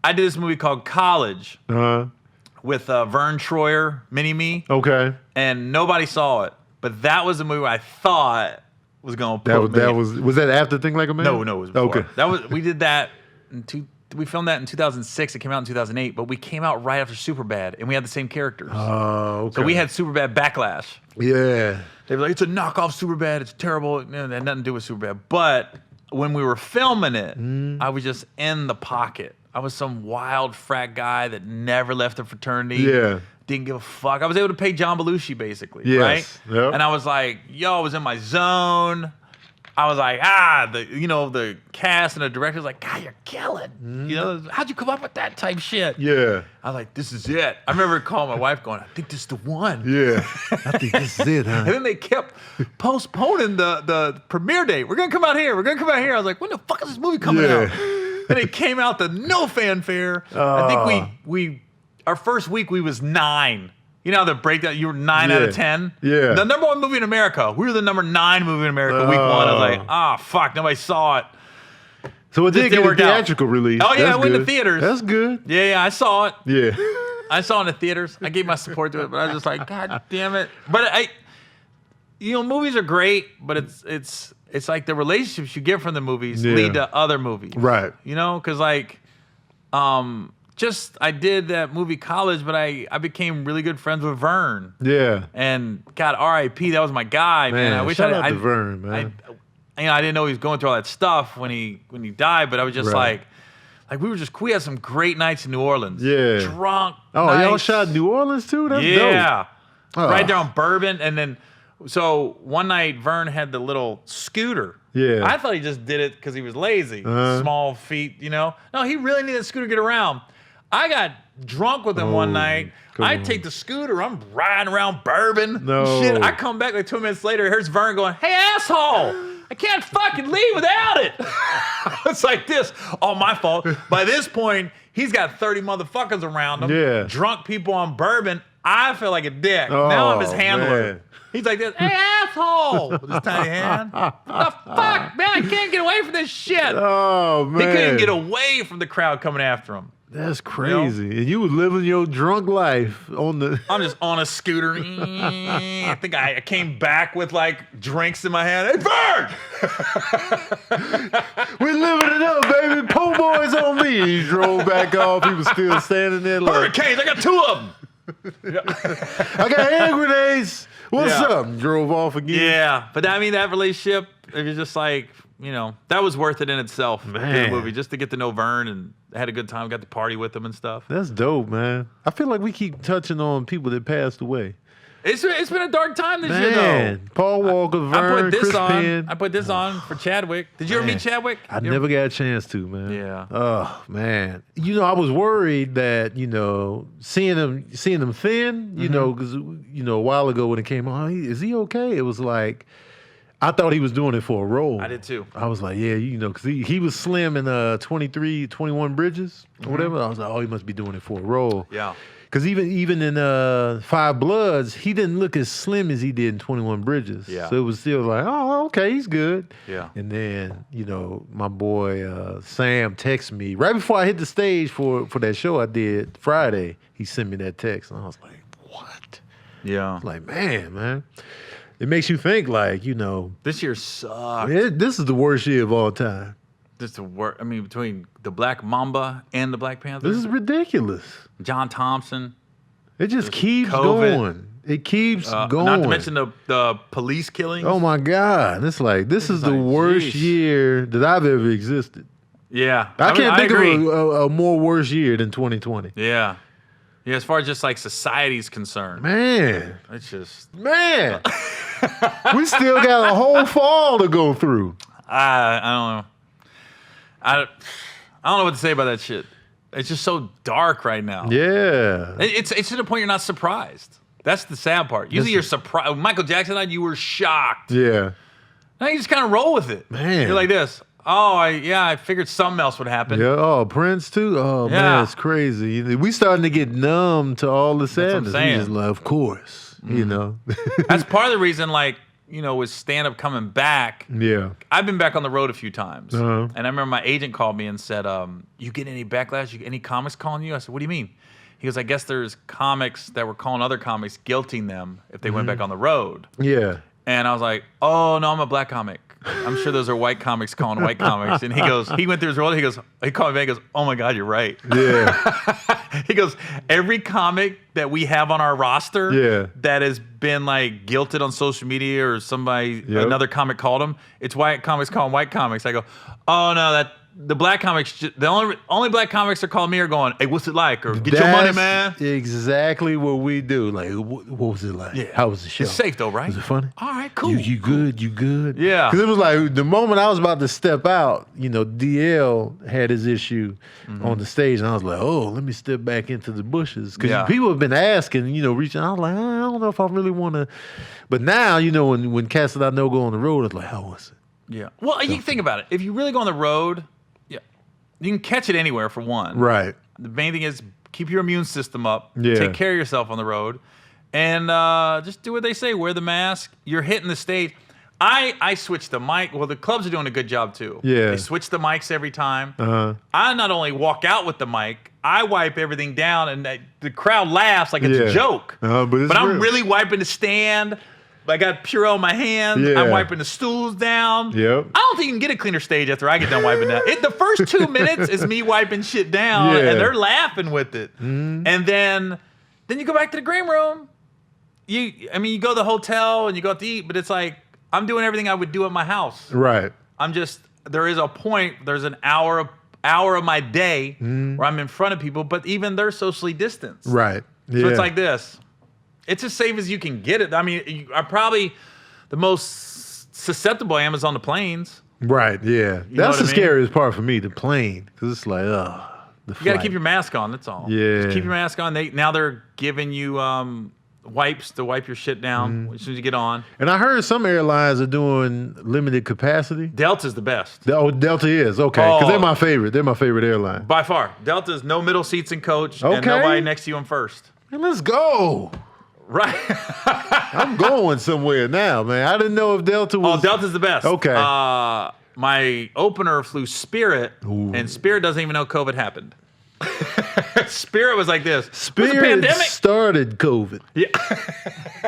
I did this movie called College with Vern Troyer, Mini-Me. Okay. And nobody saw it. But that was the movie where I thought was going to put me. Was that after Think Like a Man? No, it was before. Okay. We did that we filmed that in 2006. It came out in 2008, but we came out right after Superbad, and we had the same characters. Oh, okay. So we had Superbad backlash. Yeah. They were like, it's a knockoff Superbad. It's terrible. It had nothing to do with Superbad. But when we were filming it, I was just in the pocket. I was some wild frat guy that never left the fraternity. Yeah. Didn't give a fuck. I was able to pay John Belushi, basically, right? Yep. And I was like, yo, I was in my zone. I was like, the cast and the director was like, God, you're killing. You know, how'd you come up with that type shit? Yeah. I was like, this is it. I remember calling my wife going, I think this is the one. Yeah. I think this is it, huh? And then they kept postponing the premiere date. We're going to come out here. We're going to come out here. I was like, when the fuck is this movie coming out? And it came out to no fanfare. I think our first week we was 9. You know the breakdown. You were 9 out of 10. Yeah. The number 1 movie in America. We were the number 9 movie in America week 1. I was like, fuck, nobody saw it. So it did get a theatrical release. Oh yeah, it went to theaters. That's good. Yeah, I saw it. Yeah. I saw it in the theaters. I gave my support to it, but I was just like, God damn it. But movies are great, but it's like the relationships you get from the movies lead to other movies. Right. You know, because I did that movie College, but I became really good friends with Vern. Yeah. And God, R.I.P. That was my guy, man. I wish shout out to Vern, man. I didn't know he was going through all that stuff when he died, but I was just like we had some great nights in New Orleans. Yeah. Drunk. Oh, nights. Y'all shot in New Orleans too? That's dope. Right there on Bourbon, and then so one night Vern had the little scooter. Yeah. I thought he just did it because he was lazy, small feet, you know. No, he really needed a scooter to get around. I got drunk with him one night. I take the scooter. I'm riding around Bourbon. No. Shit. I come back like 2 minutes later. Here's Vern going, hey, asshole. I can't fucking leave without it. It's like this. All my fault. By this point, he's got 30 motherfuckers around him. Yeah. Drunk people on Bourbon. I feel like a dick. Now I'm his handler. Man. He's like this, hey, asshole, with his tiny hand. What the fuck, man? I can't get away from this shit. Oh, man. He couldn't get away from the crowd coming after him. That's crazy. You know? And you was living your drunk life on the... I'm just on a scooter. I think I came back with like drinks in my hand. Hey, Vern! We're living it up, baby. Po' boys on me. And he drove back off. He was still standing there like... Hurricanes, I got 2 of them. I got hand grenades. What's up? Drove off again. Yeah. But I mean, that relationship, it was just like, you know, that was worth it in itself. Man. The movie, just to get to know Vern and had a good time, got to party with him and stuff. That's dope, man. I feel like we keep touching on people that passed away. It's been a dark time this year, though. Paul Walker, Vern, Chris Penn. I put this on for Chadwick. Did you ever meet Chadwick? I never got a chance to, man. Yeah. Oh, man. You know, I was worried that, you know, seeing him thin, you know, because, you know, a while ago when it came on, is he okay? It was like, I thought he was doing it for a role. I did too. I was like, yeah, you know, because he was slim in 21 Bridges or whatever. I was like, oh, he must be doing it for a role. Yeah. Because even in 5 Bloods, he didn't look as slim as he did in 21 Bridges. Yeah. So it was still like, oh, okay, he's good. Yeah. And then, you know, my boy Sam texted me right before I hit the stage for that show I did Friday. He sent me that text, and I was like, what? Yeah. I was like, man. It makes you think, like, you know. This year sucked. This is the worst year of all time. This is the worst. I mean, between the Black Mamba and the Black Panther. This is ridiculous. John Thompson. It just keeps COVID. going. It keeps going. Not to mention the police killings. Oh my God! It's like this is the worst year that I've ever existed. Yeah, I can't think agree. of a more worse year than 2020. Yeah, as far as just like society's concerned, Man, it's just we still got a whole fall to go through. I don't know. I don't know what to say about that shit. It's just so dark right now. Yeah, It's to the point you're not surprised. That's the sad part. Usually you're surprised. Michael Jackson died, you were shocked. Yeah. Now you just kind of roll with it. Man. You're like this. Oh, I figured something else would happen. Yeah. Oh, Prince too. Oh man, it's crazy. We starting to get numb to all the sadness. We just like, of course, you know. That's part of the reason, like, with stand-up coming back. Yeah. I've been back on the road a few times. Uh-huh. And I remember my agent called me and said, you get any backlash? Any comics calling you? I said, what do you mean? He goes, I guess there's comics that were calling other comics, guilting them if they went back on the road. Yeah. And I was like, oh, no, I'm a black comic. I'm sure those are white comics calling white comics. And he went through his role. He called me back. He goes, oh my God, you're right. Yeah. He goes, every comic that we have on our roster that has been like guilted on social media or another comic called them, it's white comics calling white comics. I go, oh no, the black comics, the only black comics are calling me are going, hey, what's it like? Or get your money, man. Exactly what we do. Like, what was it like? Yeah. How was the show? It's safe though, right? Was it funny? All right, cool. You good? You good? Yeah. Because it was like the moment I was about to step out, DL had his issue on the stage, and I was like, oh, let me step back into the bushes. Because people have been asking, reaching out. I was like, I don't know if I really want to. But now, when cats that I know go on the road, it's like, how was it? Yeah. Well, you think about it. If you really go on the road, you can catch it anywhere for one. Right. The main thing is keep your immune system up. Yeah. Take care of yourself on the road. And just do what they say. Wear the mask. You're hitting the stage. I switch the mic. Well, the clubs are doing a good job too. Yeah. They switch the mics every time. Uh-huh. I not only walk out with the mic, I wipe everything down, and the crowd laughs like it's a joke. But I'm really wiping the stand. I got Purell in my hands. Yeah. I'm wiping the stools down. Yep. I don't think you can get a cleaner stage after I get done wiping that. The first 2 minutes is me wiping shit down, and they're laughing with it. And then you go back to the green room. You go to the hotel and you go out to eat, but it's like I'm doing everything I would do at my house. Right. There is a point. There's an hour of my day where I'm in front of people, but even they're socially distanced. Right. So it's like this. It's as safe as you can get it. I mean, you are probably the most susceptible I am is on the planes. Right, yeah. That's the scariest part for me, the plane. Because it's like, the You got to keep your mask on, that's all. Yeah. Just keep your mask on. Now they're giving you wipes to wipe your shit down as soon as you get on. And I heard some airlines are doing limited capacity. Delta's the best. Oh, Delta is, okay. Because they're my favorite. They're my favorite airline. By far. Delta's no middle seats in coach and nobody next to you in first. And let's go. Right. I'm going somewhere now, man. I didn't know if Delta was... Oh, Delta's the best. Okay. My opener flew Spirit, and Spirit doesn't even know COVID happened. Spirit was like this. Spirit started COVID. Yeah.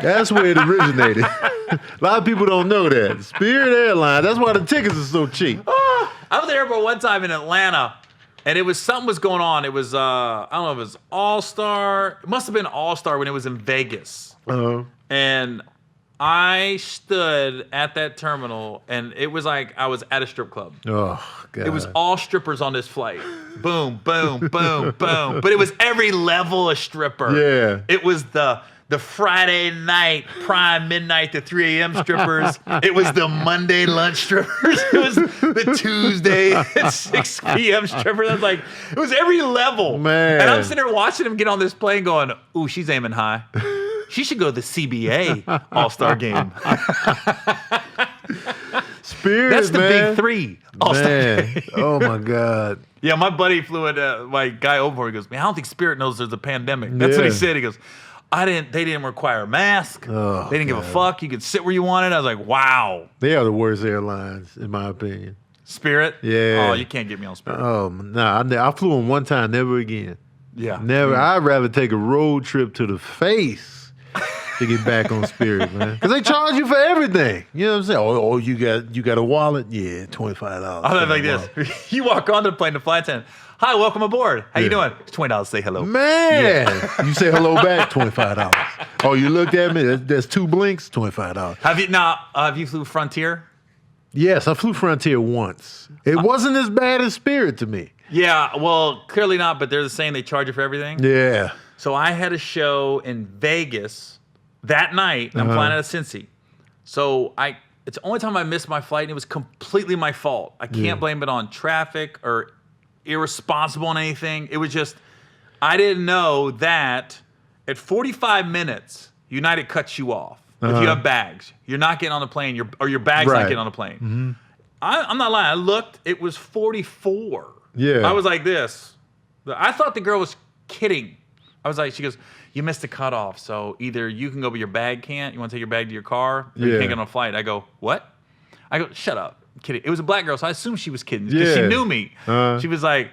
That's where it originated. A lot of people don't know that. Spirit Airlines, that's why the tickets are so cheap. I was at the airport one time in Atlanta, and something was going on. It was, I don't know if it was All-Star. It must have been All-Star when it was in Vegas. Uh-huh. And I stood at that terminal, and it was like I was at a strip club. Oh, God. It was all strippers on this flight. Boom, boom, boom, boom. But it was every level of stripper. Yeah. It was the Friday night, prime midnight to 3 a.m. strippers. It was the Monday lunch strippers. It was the Tuesday at 6 p.m. strippers. I was like, it was every level. Man. And I'm sitting there watching them get on this plane going, ooh, she's aiming high. She should go to the CBA All-Star game. Spirit, That's the big three. All-Star game. Oh, my God. Yeah, my buddy flew in, my guy over, he goes, man, I don't think Spirit knows there's a pandemic. That's what he said. He goes, they didn't require a mask. Oh, they didn't give a fuck. You could sit where you wanted. I was like, wow. They are the worst airlines, in my opinion. Spirit? Yeah. Oh, you can't get me on Spirit. Oh, nah. I flew on one time, never again. Yeah. Never. I'd rather take a road trip to the face to get back on Spirit, man. Because they charge you for everything. You know what I'm saying? Oh, you got a wallet? Yeah, $25. I'm like this. You walk onto the plane, the flight attendant. Hi, welcome aboard. How you doing? It's $20. Say hello. Man, you say hello back, $25. Oh, you looked at me. That's 2 blinks, $25. Have you flew Frontier? Yes, I flew Frontier once. It wasn't as bad as Spirit to me. Yeah, well, clearly not. But they're saying they charge you for everything. Yeah. So I had a show in Vegas that night. And I'm flying out of Cincy. So it's the only time I missed my flight, and it was completely my fault. I can't blame it on traffic or irresponsible in anything. It was just, I didn't know that at 45 minutes, United cuts you off. If you have bags, you're not getting on the plane, or your bag's not getting on the plane. Mm-hmm. I'm not lying. I looked, it was 44. Yeah. I was like this. I thought the girl was kidding. I was like, she goes, you missed the cutoff, so either you can go, but your bag can't. You want to take your bag to your car, or you can't get on a flight. I go, what? I go, shut up. I'm kidding. It was a black girl, so I assumed she was kidding because she knew me. She was like,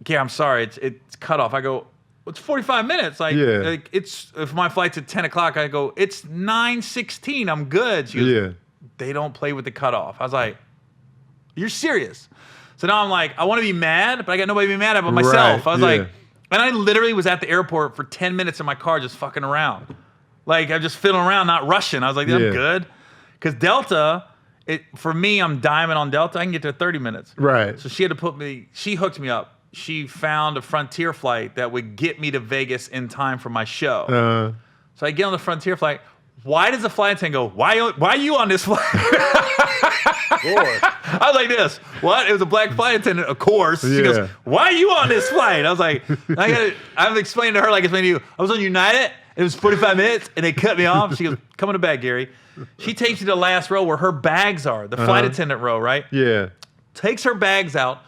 yeah, I'm sorry, it's cut off. I go, well, it's 45 minutes. Like it's, if my flight's at 10 o'clock, I go, it's 9:16. I'm good. She goes, they don't play with the cutoff. I was like, you're serious? So now I'm like, I want to be mad, but I got nobody to be mad at but myself. I was like, and I literally was at the airport for 10 minutes in my car just fucking around. Like, I'm just fiddling around, not rushing. I was like, I'm good. Because Delta, for me, I'm diamond on Delta. I can get there 30 minutes. Right. So she hooked me up. She found a Frontier flight that would get me to Vegas in time for my show. So I get on the Frontier flight. Why does the flight attendant go, why are you on this flight? I was like this. What? It was a black flight attendant, of course. She goes, why are you on this flight? I was like, I'm explaining to her like it's explaining to you. I was on United. It was 45 minutes, and they cut me off. She goes, come in the back, Gary. She takes you to the last row where her bags are, the flight attendant row, right? Yeah. Takes her bags out,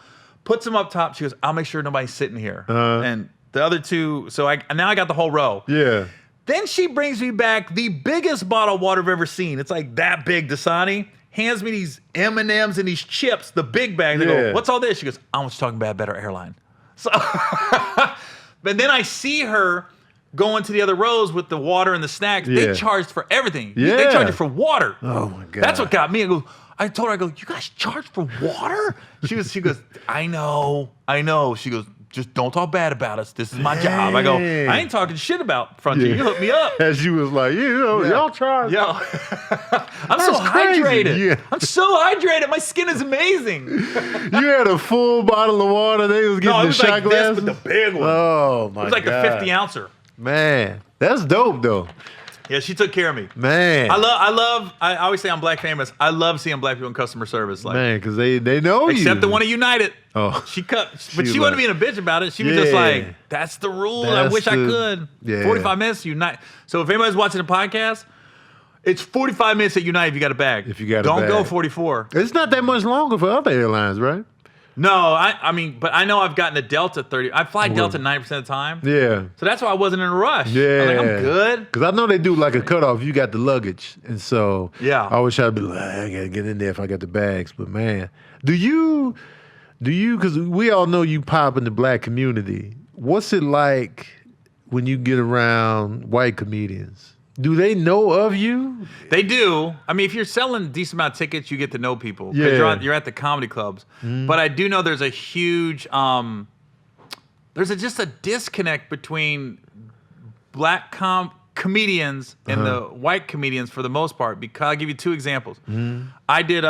puts them up top. She goes, I'll make sure nobody's sitting here. And the other two, so now I got the whole row. Yeah. Then she brings me back the biggest bottle of water I've ever seen. It's like that big, Dasani. Hands me these M&Ms and these chips, the big bag. They go, what's all this? She goes, I was talking about Better Airline. So, but then I see her going to the other rows with the water and the snacks. They charged for everything. They charged you for water. Oh my God. That's what got me. I told her, I go, you guys charge for water? She goes, I know. She goes, just don't talk bad about us. This is my job. I go, I ain't talking shit about Frontier. You hooked me up. As you was like, y'all charge. Yo. I'm so hydrated. Yeah. I'm so hydrated. My skin is amazing. You had a full bottle of water. They was getting the shot like glasses. This, but the big one. Oh my God. It was like a 50 ouncer. Man, that's dope though. Yeah, she took care of me. Man. I always say I'm black famous. I love seeing black people in customer service. Like, man, because they know you. Except the one at United. Oh. She wasn't being a bitch about it. She was just like, that's the rule. I wish I could. 45 minutes, United. So if anybody's watching the podcast, it's 45 minutes at United if you got a bag. Don't go 44. It's not that much longer for other airlines, right? No, I mean, but I know I've gotten a Delta 30. I fly Delta 90% of the time. Yeah. So that's why I wasn't in a rush. Yeah. I was like, I'm good. Because I know they do like a cutoff. You got the luggage. And so I always try to be like, I got to get in there if I got the bags. But man, do you, because we all know you pop in the black community. What's it like when you get around white comedians? Do they know of you? They do. I mean, if you're selling a decent amount of tickets, you get to know people because you're at the comedy clubs. But I do know there's a huge, just a disconnect between black comedians and the white comedians for the most part. Because I'll give you two examples. I did,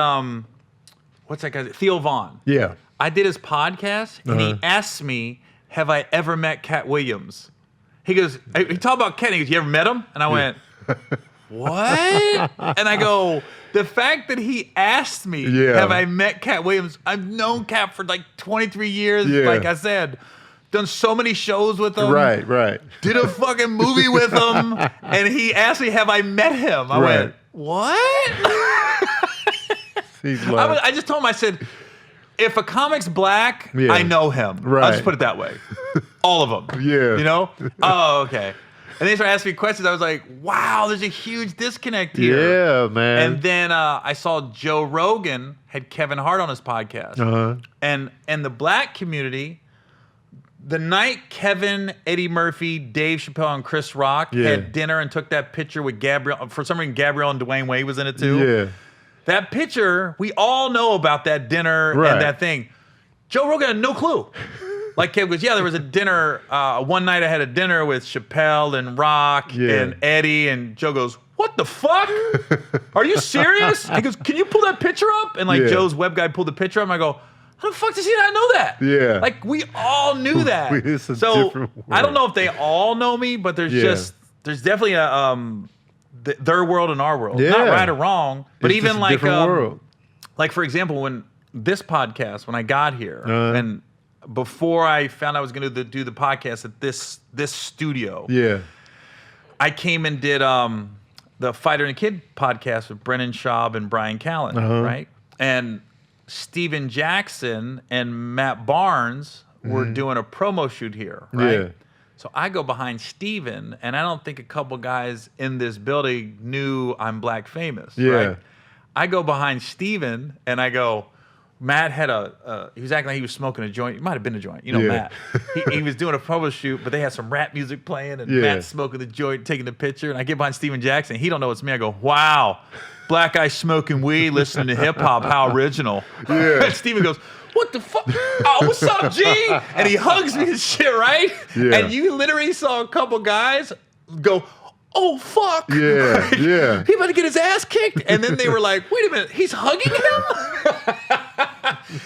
what's that guy? Theo Vaughn. Yeah. I did his podcast, and he asked me, have I ever met Cat Williams? He goes, he talked about Cat, and he goes, you ever met him? And I went, what? And I go, the fact that he asked me, have I met Cat Williams? I've known Cat for like 23 years, like I said. Done so many shows with him. Right. Did a fucking movie with him. And he asked me, have I met him? I went, what? I just told him, I said, if a comic's black, I know him. Right. I'll just put it that way. All of them. Yeah. You know? Oh, okay. And they started asking me questions. I was like, wow, there's a huge disconnect here. Yeah, man. And then I saw Joe Rogan had Kevin Hart on his podcast. And the black community, The night Kevin, Eddie Murphy, Dave Chappelle, and Chris Rock had dinner and took that picture with Gabrielle. For some reason, Gabrielle and Dwayne Wade was in it too. Yeah. That picture, we all know about that dinner and that thing. Joe Rogan had no clue. Like Kev goes, there was a dinner. One night I had a dinner with Chappelle and Rock and Eddie, and Joe goes, "What the fuck? Are you serious?" He goes, "Can you pull that picture up?" And like Joe's web guy pulled the picture up, and I go, "How the fuck does he not know that?" Yeah. Like we all knew that. It's a so different world. I don't know if they all know me, but there's definitely a their world and our world. Not right or wrong, but it's even just a like different world. Like for example, when this podcast, when I got here, and before I found I was going to do the podcast at this studio, I came and did the Fighter and Kid podcast with Brennan Schaub and Brian Callen, right? And Steven Jackson and Matt Barnes were doing a promo shoot here, right? Yeah. So I go behind Steven, and I don't think a couple guys in this building knew I'm Black Famous, right? I go behind Steven, and I go, Matt had he was acting like he was smoking a joint. It might have been a joint. You know, Matt. He was doing a promo shoot, but they had some rap music playing, and Matt's smoking the joint, taking the picture, and I get behind Steven Jackson. He don't know it's me. I go, wow, black guy smoking weed, listening to hip-hop, how original. And Steven goes, what the fuck? Oh, what's up, G? And he hugs me and shit, right? And you literally saw a couple guys go, oh, fuck. He about to get his ass kicked. And then they were like, wait a minute, he's hugging him?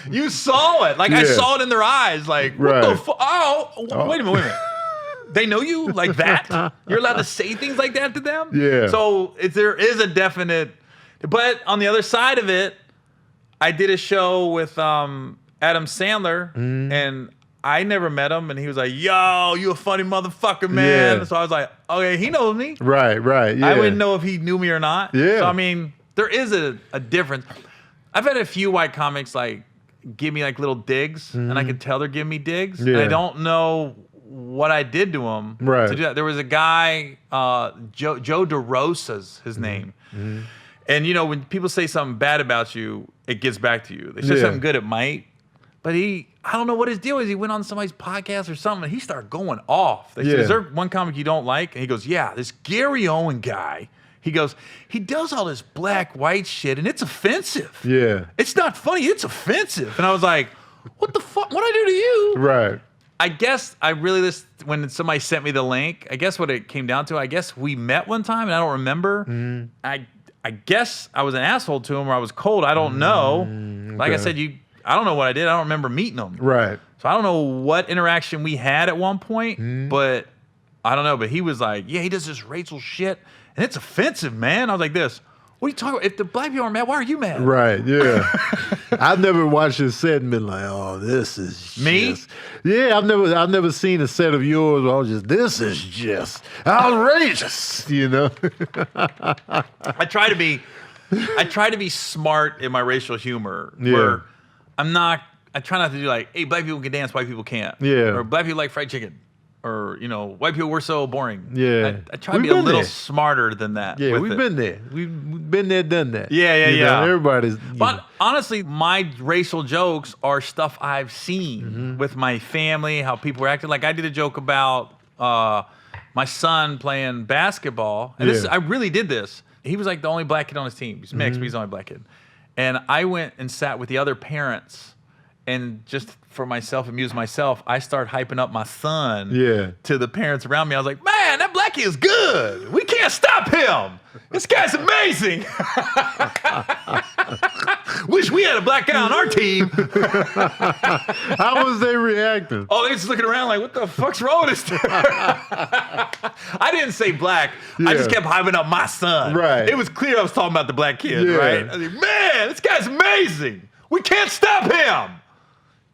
You saw it. Like, I saw it in their eyes. Like, what the fuck? Oh, wait a minute. They know you like that? You're allowed to say things like that to them? So there is a definite... But on the other side of it, I did a show with Adam Sandler, and I never met him, and he was like, yo, you a funny motherfucker, man. So I was like, okay, he knows me. Right. I wouldn't know if he knew me or not. So, I mean, there is a difference. I've had a few white comics, like, give me, like, little digs, and I can tell they're giving me digs, and I don't know what I did to him to do that. There was a guy, Joe DeRosa's his name. And, you know, when people say something bad about you, it gets back to you. They say something good, it might. But I don't know what his deal is. He went on somebody's podcast or something, and he started going off. They said, is there one comic you don't like? And he goes, yeah, this Gary Owen guy. He goes, he does all this black-white shit, and it's offensive. It's not funny. It's offensive. And I was like, what the fuck? What'd I do to you? Right. I guess I really listened when somebody sent me the link. I guess what it came down to, I guess we met one time, and I don't remember. I guess I was an asshole to him, or I was cold. I don't know. Like I said, I don't know what I did. I don't remember meeting him. Right. So I don't know what interaction we had at one point, but I don't know. But he was like, yeah, he does this racial shit, and it's offensive, man. I was like this. What are you talking about? If the black people are mad, why are you mad? Right, yeah. I've never watched a set and been like, oh, this is me? Yeah, I've never seen a set of yours where I was just, this is just outrageous, you know? I try to be smart in my racial humor where I try not to do like, hey, black people can dance, white people can't. Or black people like fried chicken. Or, you know, white people were so boring. I try to be a little smarter than that. Yeah, we've been there. We've been there, done that. Yeah. Know, everybody's. But honestly, my racial jokes are stuff I've seen with my family, how people were acting. Like I did a joke about my son playing basketball. And I really did this. He was like the only black kid on his team. He's mixed, but he's the only black kid. And I went and sat with the other parents. And just for myself, amuse myself, I start hyping up my son to the parents around me. I was like, man, that black kid is good. We can't stop him. This guy's amazing. Wish we had a black guy on our team. How was they reacting? Oh, they just looking around like, what the fuck's wrong with this? I didn't say black. I just kept hyping up my son. Right. It was clear I was talking about the black kid, right? I was like, man, this guy's amazing. We can't stop him.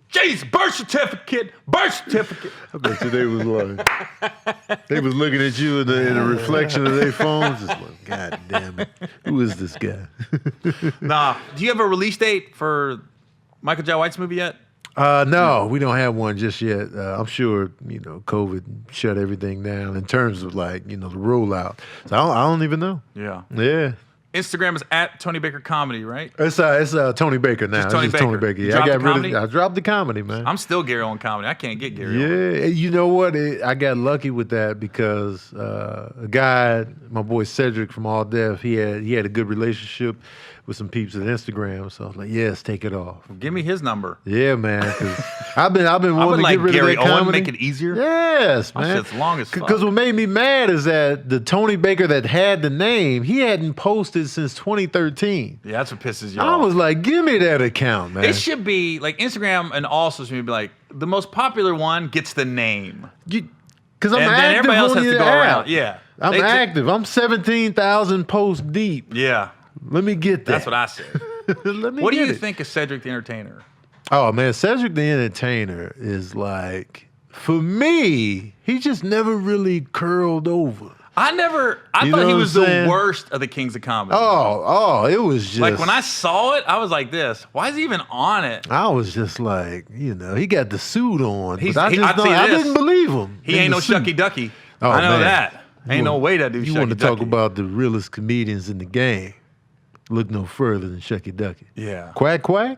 Jeez, birth certificate. I bet you they was like, they was looking at you in the reflection of their phones, just like, God damn it, who is this guy? Nah. Do you have a release date for Michael Jai White's movie yet? No, we don't have one just yet. I'm sure, you know, COVID shut everything down in terms of like, you know, the rollout. So I don't even know. Yeah. Instagram is at Tony Baker Comedy, right? It's Tony Baker now. Just Tony It's Tony Baker. Baker. You Yeah, dropped the I dropped the comedy, man. I'm still Gary Owen Comedy. I can't get Gary Owen. Yeah, you know what? I got lucky with that because a guy, my boy Cedric from All Def, he had a good relationship with some peeps at Instagram. So I was like, yes, take it off. Give me his number. Yeah, man. Because I've been wanting to like get rid Gary of that Owen, comedy. make it easier. Yes, My man. shit's long as fuck. Because what made me mad is that the Tony Baker that had the name, he hadn't posted since 2013. Yeah, that's what pisses you I off. was like, give me that account, man. It should be like Instagram and all social media be like the most popular one gets the name. Because I'm And then active everybody else on has to your go app. around. Yeah. I'm active. I'm 17,000 posts deep. Yeah. Let me get that. That's what I said. Let me What do get you it. think of Cedric the Entertainer? Oh, man. Cedric the Entertainer is like, for me, he just never really curled over. I thought he was the worst of the Kings of Comedy. It was just. Like when I saw it, I was like this. Why is he even on it? I was just like, he got the suit on. He's- But I didn't believe him. He ain't no Shucky Ducky. Oh, I know man. that. Ain't no way that dude You Shucky want to talk Ducky. about the realest comedians in the game. Look no further than Shucky Ducky. Yeah. Quack, quack.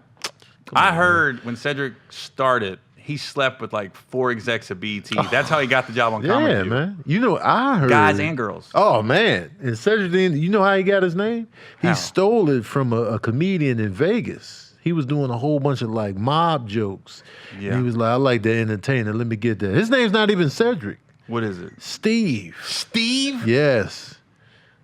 I heard when Cedric started, he slept with like 4 execs at BET. That's how he got the job on Comedy Yeah, View. man. I heard. Guys and girls. Oh, man. And Cedric, you know how he got his name? How? He stole it from a comedian in Vegas. He was doing a whole bunch of like mob jokes. Yeah. And he was like, I like the entertainer. Let me get that. His name's not even Cedric. What is it? Steve. Steve? Yes.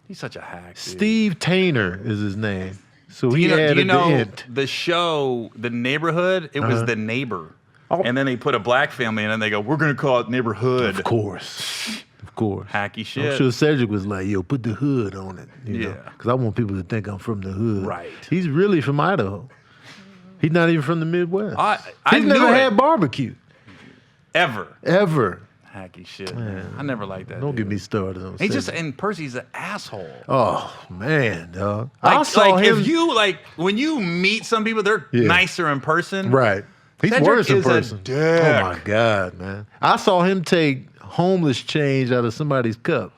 He's such a hack. Dude. Steve Tainer is his name. So Do he you know, added do you know the int. the show, The Neighborhood? It was The Neighbor. Oh. And then they put a black family in and they go, we're going to call it Neighborhood. Of course. Of course. Hacky shit. I'm sure Cedric was like, yo, put the hood on it. Yeah. Because I want people to think I'm from the hood. Right. He's really from Idaho. He's not even from the Midwest. I He's knew never it. had barbecue. Ever. Ever. Hacky shit, man. I never liked that. Don't dude. get me started on He just, Cedric. and Percy's an asshole. Oh, man, dog. Like, I saw him. if you, when you meet some people, they're Yeah. nicer in person. Right. He's Cedric worse in is a person. dick. Oh, my God, man. I saw him take homeless change out of somebody's cup.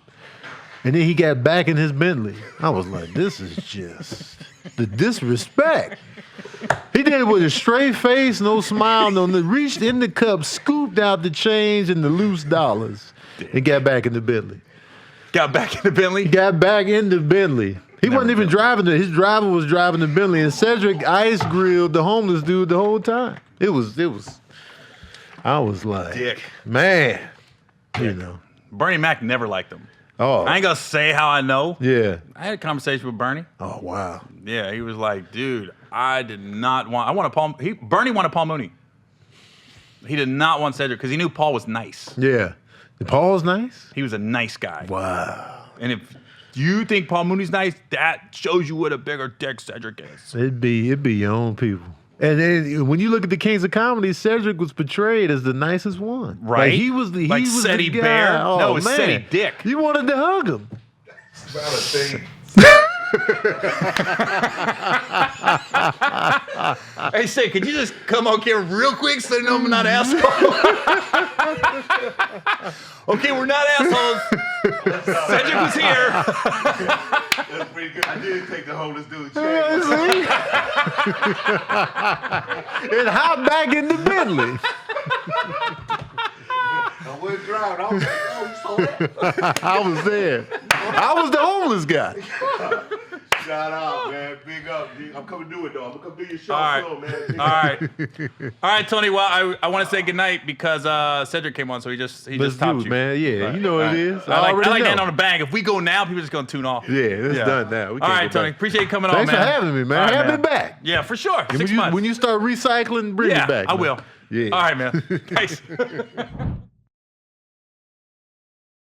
And then he got back in his Bentley. I was like, this is just the disrespect. He did it with a straight face, no smile, reached in the cup, scooped out the change and the loose dollars, and got back in the Bentley. Got back in the Bentley. Got back in the Bentley. He wasn't even driving it. His driver was driving the Bentley, and Cedric ice grilled the homeless dude the whole time. It was. I was like, Dick. man, Bernie Mac never liked him. Oh, I ain't gonna say how I know. yeah. I had a conversation with Bernie. Oh, wow. Yeah, he was like, dude, I did not want. I want a Paul. Bernie wanted Paul Mooney. He did not want Cedric because he knew Paul was nice. Yeah. Paul's nice? He was a nice guy. Wow. And if you think Paul Mooney's nice, that shows you what a bigger dick Cedric is. It'd be your own people. And then when you look at the Kings of Comedy, Cedric was portrayed as the nicest one. Right. Like he was the Like he was Ceddy the guy. Bear? Oh, No, it was man. Ceddy Dick. You wanted to hug him. Hey, say, could you just come on camera real quick so they know I'm not an asshole? Okay, we're not assholes. Cedric was here. That's pretty good. I did take the homeless dude check. And hop back in the Bentley. I went driving. I was like, oh, you saw that? I was there. I was the homeless guy. Shout out, man. Big up. Dude. I'm coming to do it, though. I'm going to come do your show All right. soon, man. Big All up. right. All right, Tony. Well, I want to say goodnight because Cedric came on, so he just Let's topped do it, you. man. Yeah, you know what it is. I like already that know. on the bang. If we go now, people are just going to tune off. Yeah, it's done now. We All can't right, go Tony. back. Appreciate you coming Thanks on, for man. having me, man. All right, Have me man. back. Yeah, for sure. And 6 months. when you start recycling, bring yeah, it back. I man. will. Yeah. All right, man. Thanks.